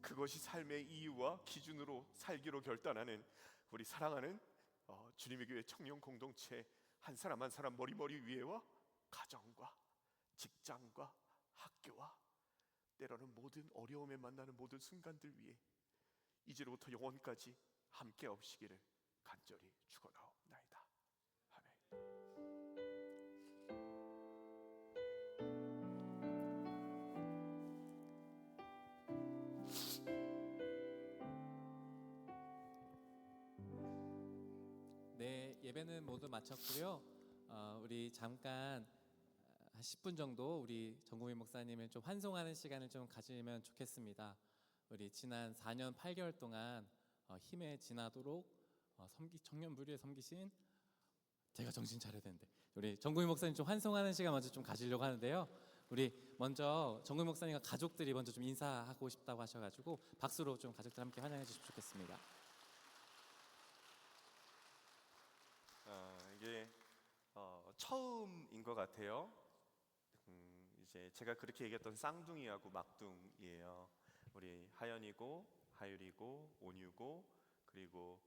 그것이 삶의 이유와 기준으로 살기로 결단하는 우리 사랑하는 주님의 교회 청년 공동체 한 사람 한 사람 머리 위에와 가정과 직장과 학교와 때로는 모든 어려움에 만나는 모든 순간들 위해 이제로부터 영원까지 함께 없시기를 간절히 축원하옵나이다. 아멘. 네, 예배는 모두 마쳤고요. 우리 잠깐 한 10분 정도 우리 정국민 목사님을 좀 환송하는 시간을 좀 가지면 좋겠습니다. 우리 지난 4년 8개월 동안 힘에 지나도록 청년부리에 섬기신, 제가 정신 차려야 되는데 우리 정국민 목사님 좀 환송하는 시간 먼저 좀 가지려고 하는데요. 우리 먼저 정국민 목사님과 가족들이 먼저 좀 인사하고 싶다고 하셔가지고 박수로 좀 가족들 함께 환영해 주시면 좋겠습니다. 이게 처음인 것 같아요. 이제 제가 그렇게 얘기했던 쌍둥이하고 막둥이에요. 우리 하연이고 하율이고 온유고 그리고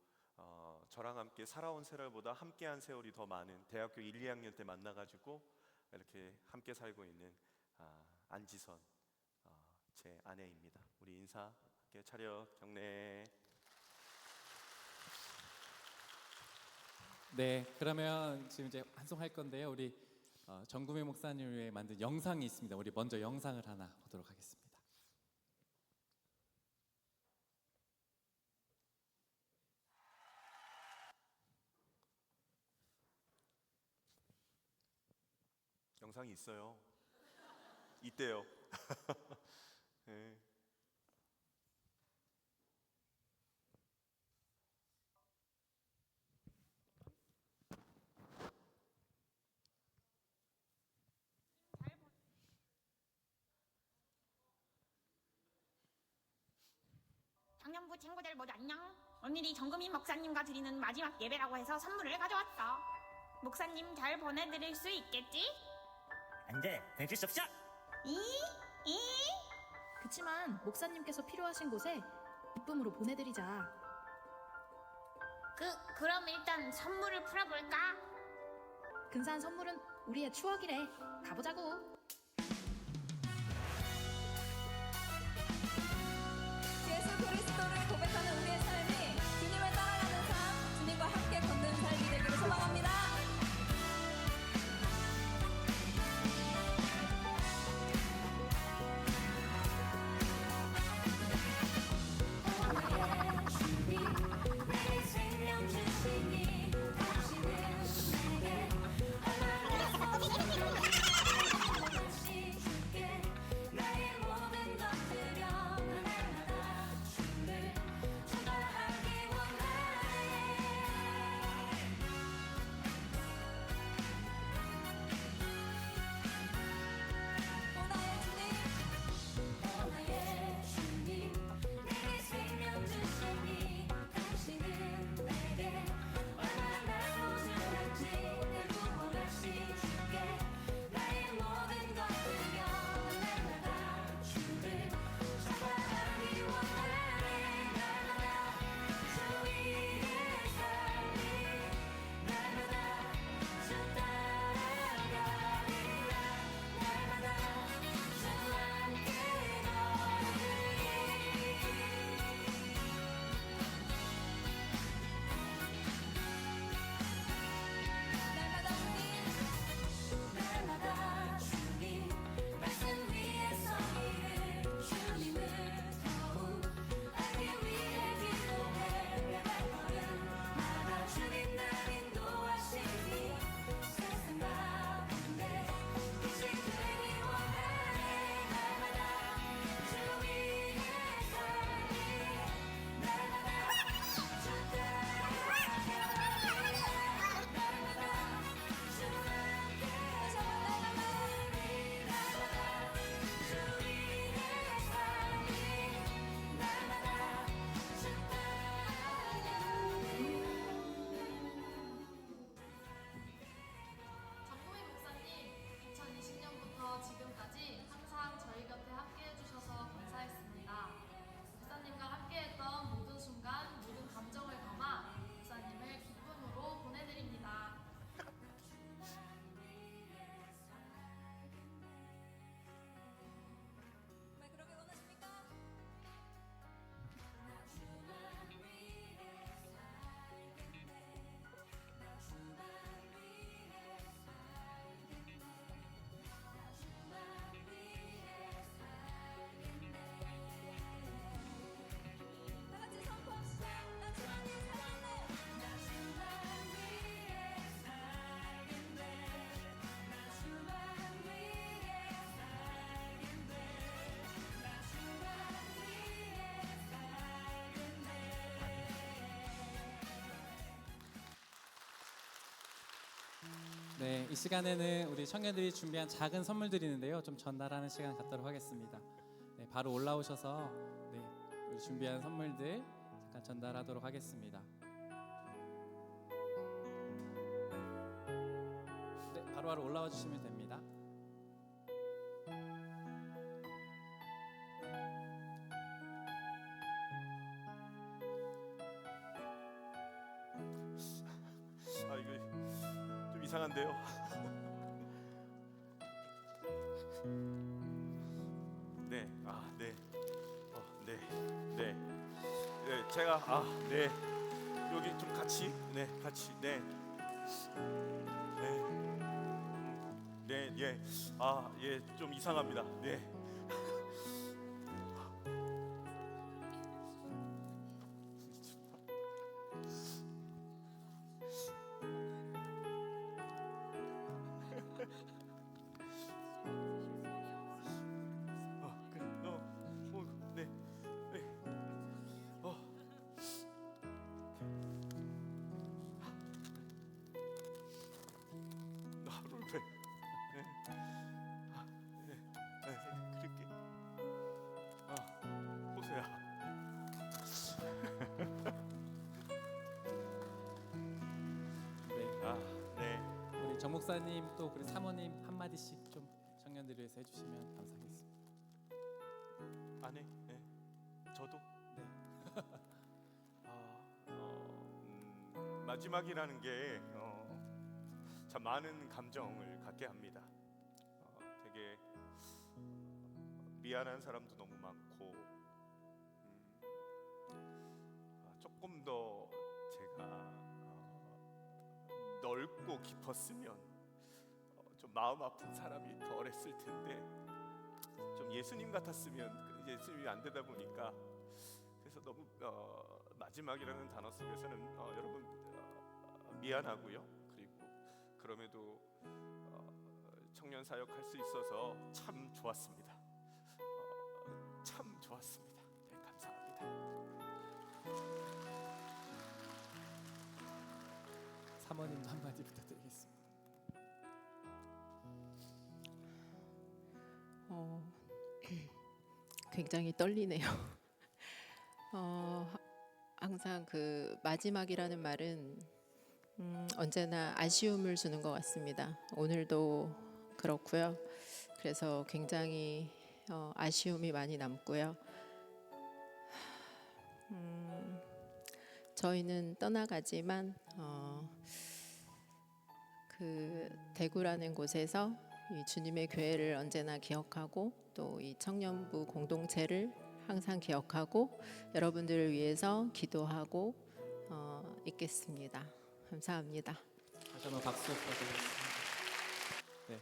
저랑 함께 살아온 세월보다 함께한 세월이 더 많은 대학교 1, 2학년 때 만나가지고 이렇게 함께 살고 있는 안지선 제 아내입니다. 우리 인사할게요. 차렷 경례. 네, 그러면 지금 이제 환송할 건데요. 우리 정국민 목사님을 위해 만든 영상이 있습니다. 우리 먼저 영상을 하나 보도록 하겠습니다. 영상이 있어요. 있대요. 네. 청년부 친구들 모두 안녕. 오늘이 정금인 목사님과 드리는 마지막 예배라고 해서 선물을 가져왔어. 목사님 잘 보내드릴 수 있겠지? 안돼, 보내줄 수 없어. 그치만 목사님께서 필요하신 곳에 기쁨으로 보내드리자. 그럼 일단 선물을 풀어볼까? 근사한 선물은 우리의 추억이래. 가보자고. 예수 그리스도를 고백하는 우리의 삶이 주님을 따라가는 삶, 주님과 함께 걷는 삶이 되기를 소망합니다. 내 생명 주시니 당신은 내게 얼마나 네, 이 시간에는 우리 청년들이 준비한 작은 선물들이 있는데요. 좀 전달하는 시간 갖도록 하겠습니다. 네, 바로 올라오셔서 네, 우리 준비한 선물들 잠깐 전달하도록 하겠습니다. 네, 바로 올라와 주시면 됩니다. 아 이거 좀 이상한데요. 네, 네, 네, 네, 네, 제가 네, 여기 좀 같이, 네, 같이, 네, 네, 네, 예, 예, 좀 이상합니다. 네. 그래, 네, 네, 롤페, 네, 네, 그렇게, 호세야, 네, 네, 우리 정 목사님 또 우리 사모님 한 마디씩 좀 청년들을 위해서 해주시면 감사하겠습니다. 네, 저도, 네. 마지막이라는 게 참 많은 감정을 갖게 합니다. 되게 미안한 사람도 너무 많고, 조금 더 제가 넓고 깊었으면 좀 마음 아픈 사람이 덜했을 텐데, 좀 예수님 같았으면 예수님이 안 되다 보니까, 그래서 너무 마지막이라는 단어 속에서는 여러분 미안하고요. 그리고 그럼에도 청년 사역할 수 있어서 참 좋았습니다. 참 좋았습니다. 네, 감사합니다. 사모님도 한 마디 부탁드리겠습니다. 굉장히 떨리네요. 항상 그 마지막이라는 말은 언제나 아쉬움을 주는 것 같습니다. 오늘도 그렇고요. 그래서 굉장히 아쉬움이 많이 남고요. 저희는 떠나가지만 그 대구라는 곳에서 이 주님의 교회를 언제나 기억하고 또 이 청년부 공동체를 항상 기억하고 여러분들을 위해서 기도하고 있겠습니다. 감사합니다. 다시 한번 박수 부탁드리겠습니다. 네,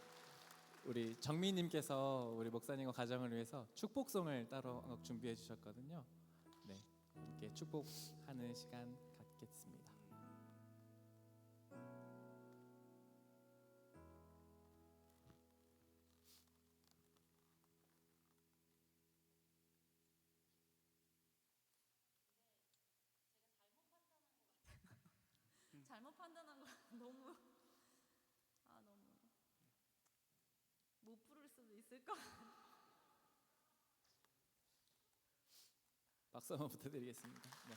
우리 정미님께서 우리 목사님과 가정을 위해서 축복송을 따로 준비해 주셨거든요. 네, 함께 축복하는 시간 갖겠습니다. 잘못 판단한 거 너무 못 부를 수도 있을 것 같아요. 박수 한번 부탁드리겠습니다. 네.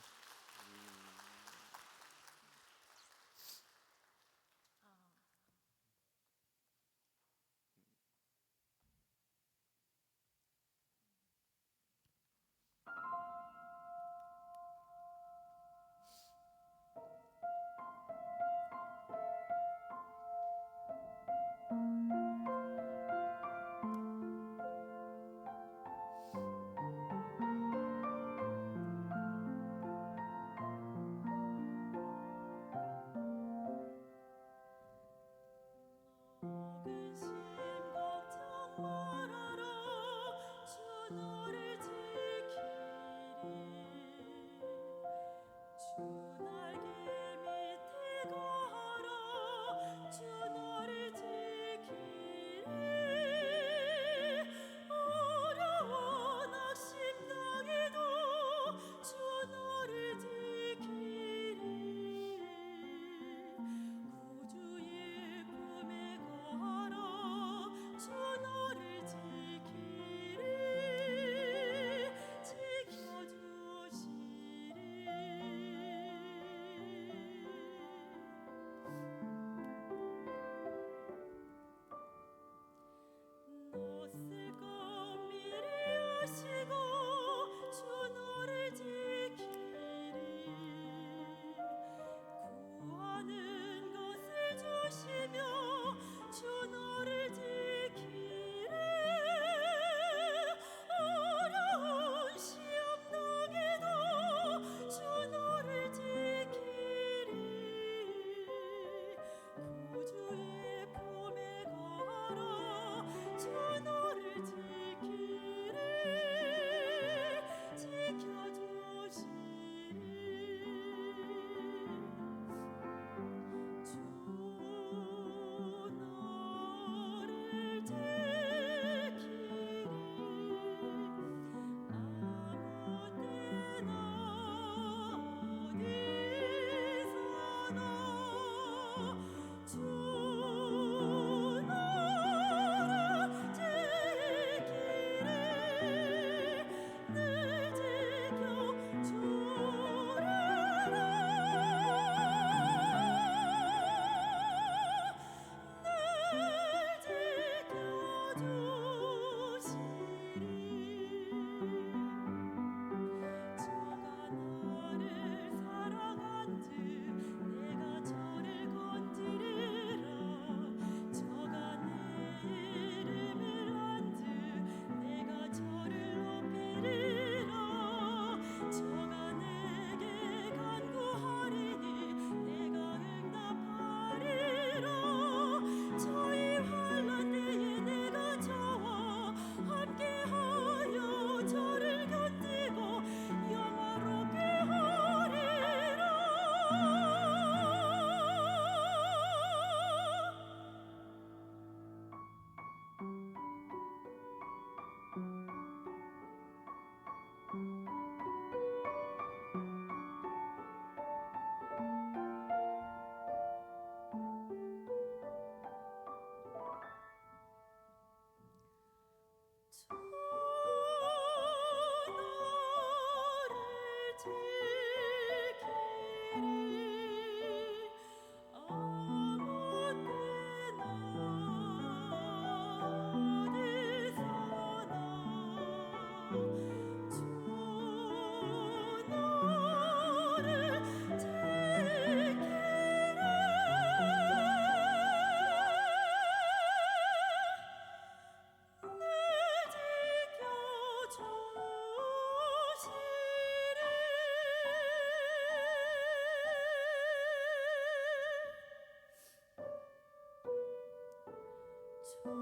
네,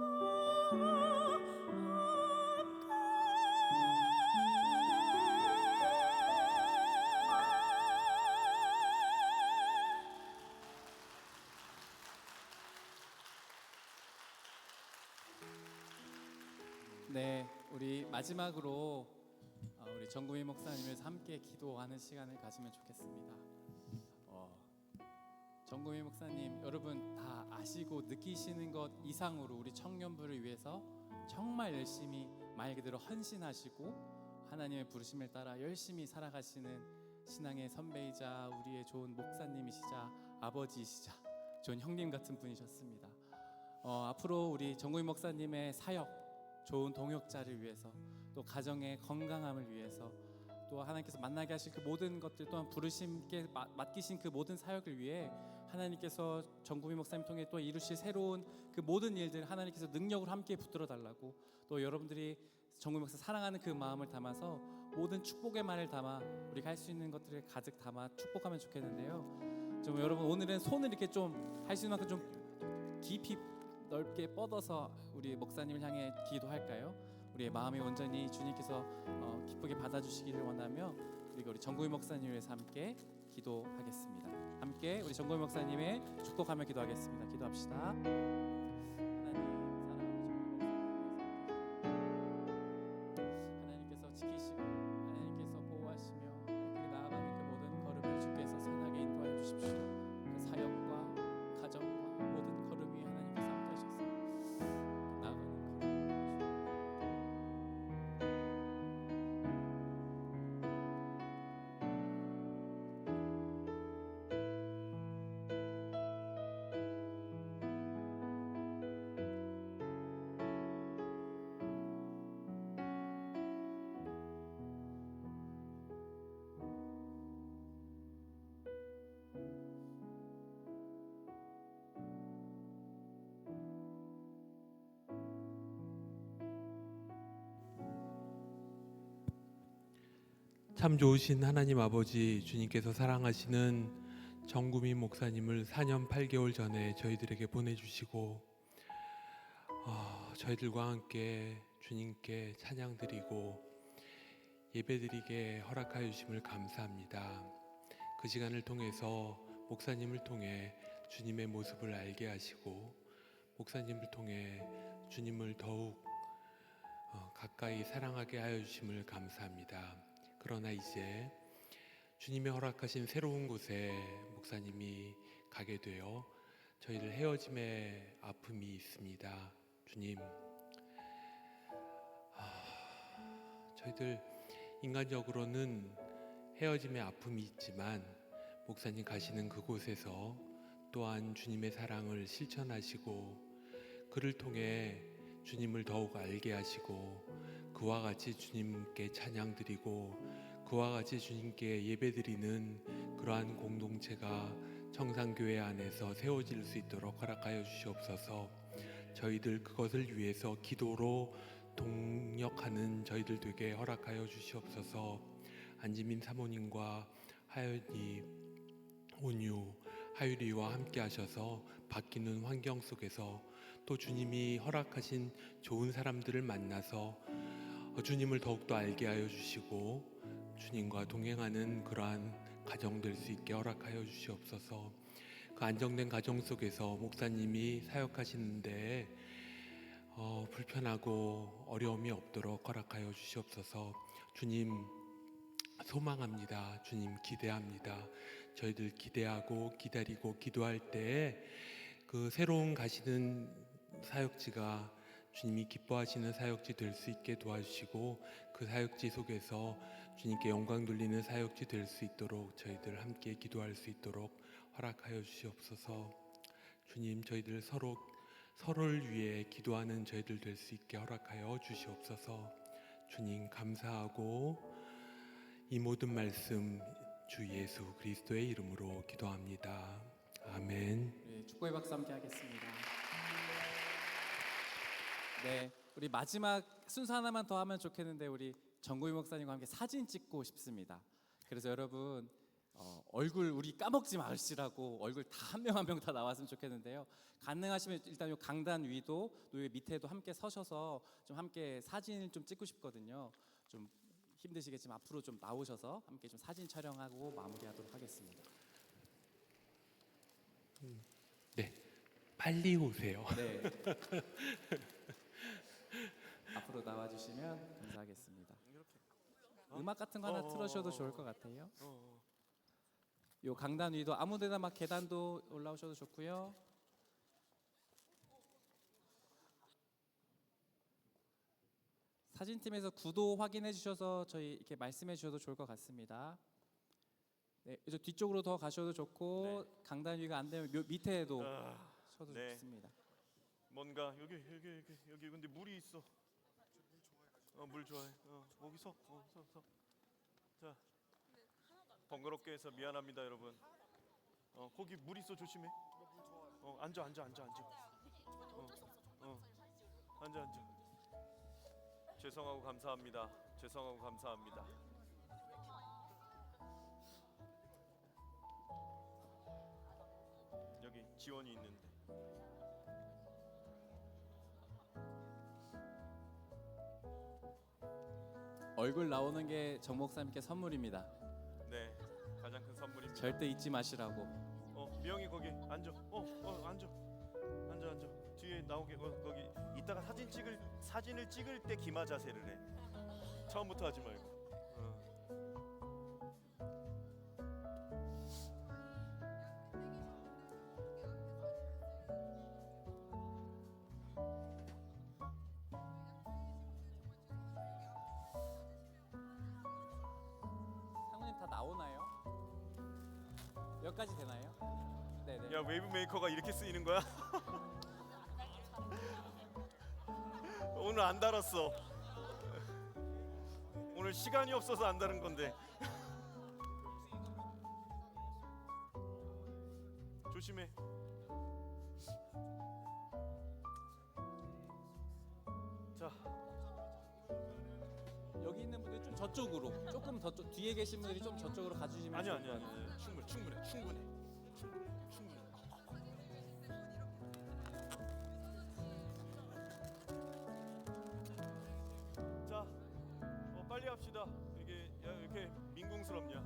우리 마지막으로 우리 정구미 목사님에서 함께 기도하는 시간을 가지면 좋겠습니다. 정구미 목사님, 여러분 다 아시고 느끼시는 것 이상으로 우리 청년부를 위해서 정말 열심히 말 그대로 헌신하시고 하나님의 부르심을 따라 열심히 살아가시는 신앙의 선배이자 우리의 좋은 목사님이시자 아버지이시자 좋은 형님 같은 분이셨습니다. 앞으로 우리 정구미 목사님의 사역, 좋은 동역자를 위해서, 또 가정의 건강함을 위해서, 또 하나님께서 만나게 하실 그 모든 것들, 또한 부르심께 맡기신 그 모든 사역을 위해 하나님께서 정구미 목사님 통해 또 이루실 새로운 그 모든 일들 하나님께서 능력으로 함께 붙들어 달라고, 또 여러분들이 정구미 목사 사랑하는 그 마음을 담아서 모든 축복의 말을 담아 우리가 할 수 있는 것들을 가득 담아 축복하면 좋겠는데요. 좀 여러분 오늘은 손을 이렇게 좀 할 수 있는 만큼 좀 깊이 넓게 뻗어서 우리 목사님을 향해 기도할까요? 우리의 마음이 온전히 주님께서 기쁘게 받아주시기를 원하며, 그리고 우리 정구미 목사님 위해서 함께 기도하겠습니다. 함께 우리 정구미 목사님의 축복하며 기도하겠습니다. 기도합시다. 하나님께서 지키시고 하나님께서 보호하시며 그렇게 나아가는 그 모든 걸음을 주께서 선하게 인도하여 주십시오. 그 사역과 가정과 모든 걸음 위에 하나님께서 함께 하셔서 나아가는 참 좋으신 하나님 아버지, 주님께서 사랑하시는 정구미 목사님을 4년 8개월 전에 저희들에게 보내주시고 저희들과 함께 주님께 찬양드리고 예배드리게 허락하여 주심을 감사합니다. 그 시간을 통해서 목사님을 통해 주님의 모습을 알게 하시고 목사님을 통해 주님을 더욱 가까이 사랑하게 하여 주심을 감사합니다. 그러나 이제 주님의 허락하신 새로운 곳에 목사님이 가게 되어 저희들 헤어짐의 아픔이 있습니다. 주님, 저희들 인간적으로는 헤어짐의 아픔이 있지만 목사님 가시는 그곳에서 또한 주님의 사랑을 실천하시고 그를 통해 주님을 더욱 알게 하시고 그와 같이 주님께 찬양드리고 그와 같이 주님께 예배드리는 그러한 공동체가 청산교회 안에서 세워질 수 있도록 허락하여 주시옵소서. 저희들 그것을 위해서 기도로 동력하는 저희들 되게 허락하여 주시옵소서. 안지민 사모님과 하연이, 온유, 하유리와 함께 하셔서 바뀌는 환경 속에서 또 주님이 허락하신 좋은 사람들을 만나서 주님을 더욱더 알게 하여 주시고 주님과 동행하는 그러한 가정 될 수 있게 허락하여 주시옵소서. 그 안정된 가정 속에서 목사님이 사역하시는데 불편하고 어려움이 없도록 허락하여 주시옵소서. 주님 소망합니다. 주님 기대합니다. 저희들 기대하고 기다리고 기도할 때에 그 새로운 가시는 사역지가 주님이 기뻐하시는 사역지 될 수 있게 도와주시고 그 사역지 속에서 주님께 영광 돌리는 사역지 될 수 있도록 저희들 함께 기도할 수 있도록 허락하여 주시옵소서. 주님, 저희들 서로를 위해 기도하는 저희들 될 수 있게 허락하여 주시옵소서. 주님 감사하고 이 모든 말씀 주 예수 그리스도의 이름으로 기도합니다. 아멘. 네, 축복의 박수 함께 하겠습니다. 네, 우리 마지막 순서 하나만 더 하면 좋겠는데 우리 정구희 목사님과 함께 사진 찍고 싶습니다. 그래서 여러분 얼굴 우리 까먹지 마시라고 얼굴 다 한 명 한 명 다 나왔으면 좋겠는데요. 가능하시면 일단 요 강단 위도 또 요 밑에도 함께 서셔서 좀 함께 사진을 좀 찍고 싶거든요. 좀 힘드시겠지만 앞으로 좀 나오셔서 함께 좀 사진 촬영하고 마무리하도록 하겠습니다. 네, 빨리 오세요. 네. 앞으로 나와주시면 감사하겠습니다. 음악 같은 거 하나 틀어주셔도 좋을 것 같아요. 요 강단 위도 아무데나 막 계단도 올라오셔도 좋고요. 사진팀에서 구도 확인해 주셔서 저희 이렇게 말씀해 주셔도 좋을 것 같습니다. 네, 이제 뒤쪽으로 더 가셔도 좋고 강단 위가 안 되면 밑에도 서도 네. 좋습니다. 뭔가 여기 근데 물이 있어. 물 좋아해. 거기서 서. 자, 번거롭게 해서 미안합니다, 여러분. 거기 물 있어, 조심해. 앉아. 앉아. 죄송하고 감사합니다. 여기 지원이 있는데. 얼굴 나오는 게 정 목사님께 선물입니다. 네, 가장 큰 선물입니다. 절대 잊지 마시라고. 미영이 거기 앉아. 앉아. 뒤에 나오게 거기 이따가 사진을 찍을 때 기마 자세를 해. 처음부터 하지 말고. 상무님 다 나오나요? 여기까지 되나요? 네네. 야, 웨이브 메이커가 이렇게 쓰이는 거야? 오늘 안 달았어. 오늘 시간이 없어서 안 다른 건데. 조심해. 자, 여기 있는 분들 좀 저쪽으로 조금 더 뒤에 계신 분들이 좀 저쪽으로 가주시면 아니야. 좋을 것 같아요. 충분해. 자, 빨리 합시다. 이게 이렇게 민궁스럽냐?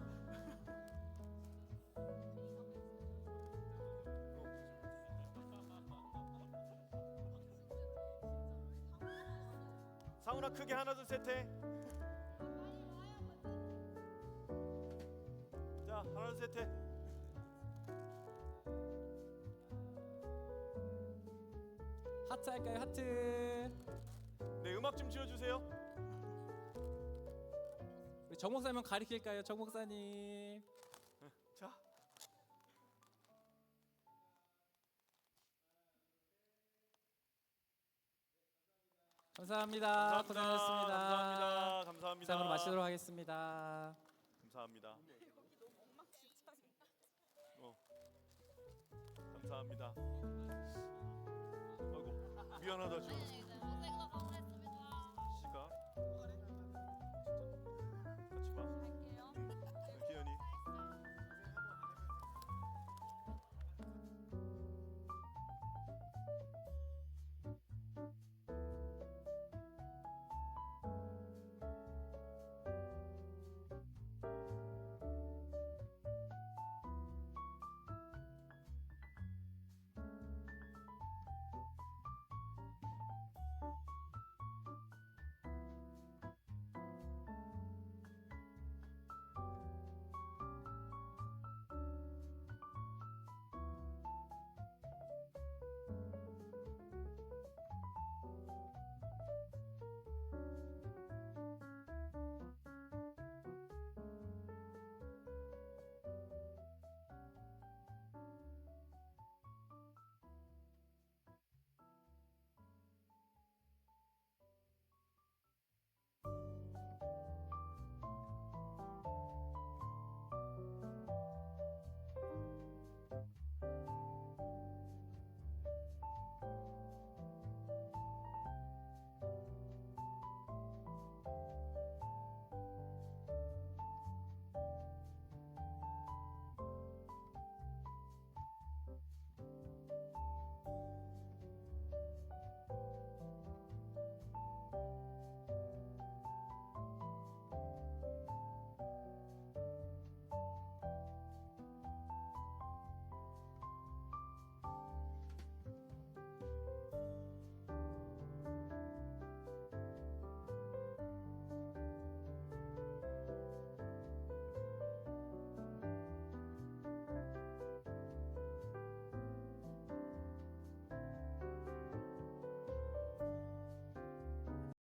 상훈아, 크게 하나 둘 셋 해. 자, 하나 둘 셋 해. 하트 할까요? 하트. 네, 음악 좀 지어주세요. 우리 정 목사님 가리킬까요? 정 목사님. 자, 감사합니다. 고생하셨습니다. 감사합니다. 이상으로 마치도록 하겠습니다. 감사합니다. 감사합니다. 아이고, 미안하다 좀.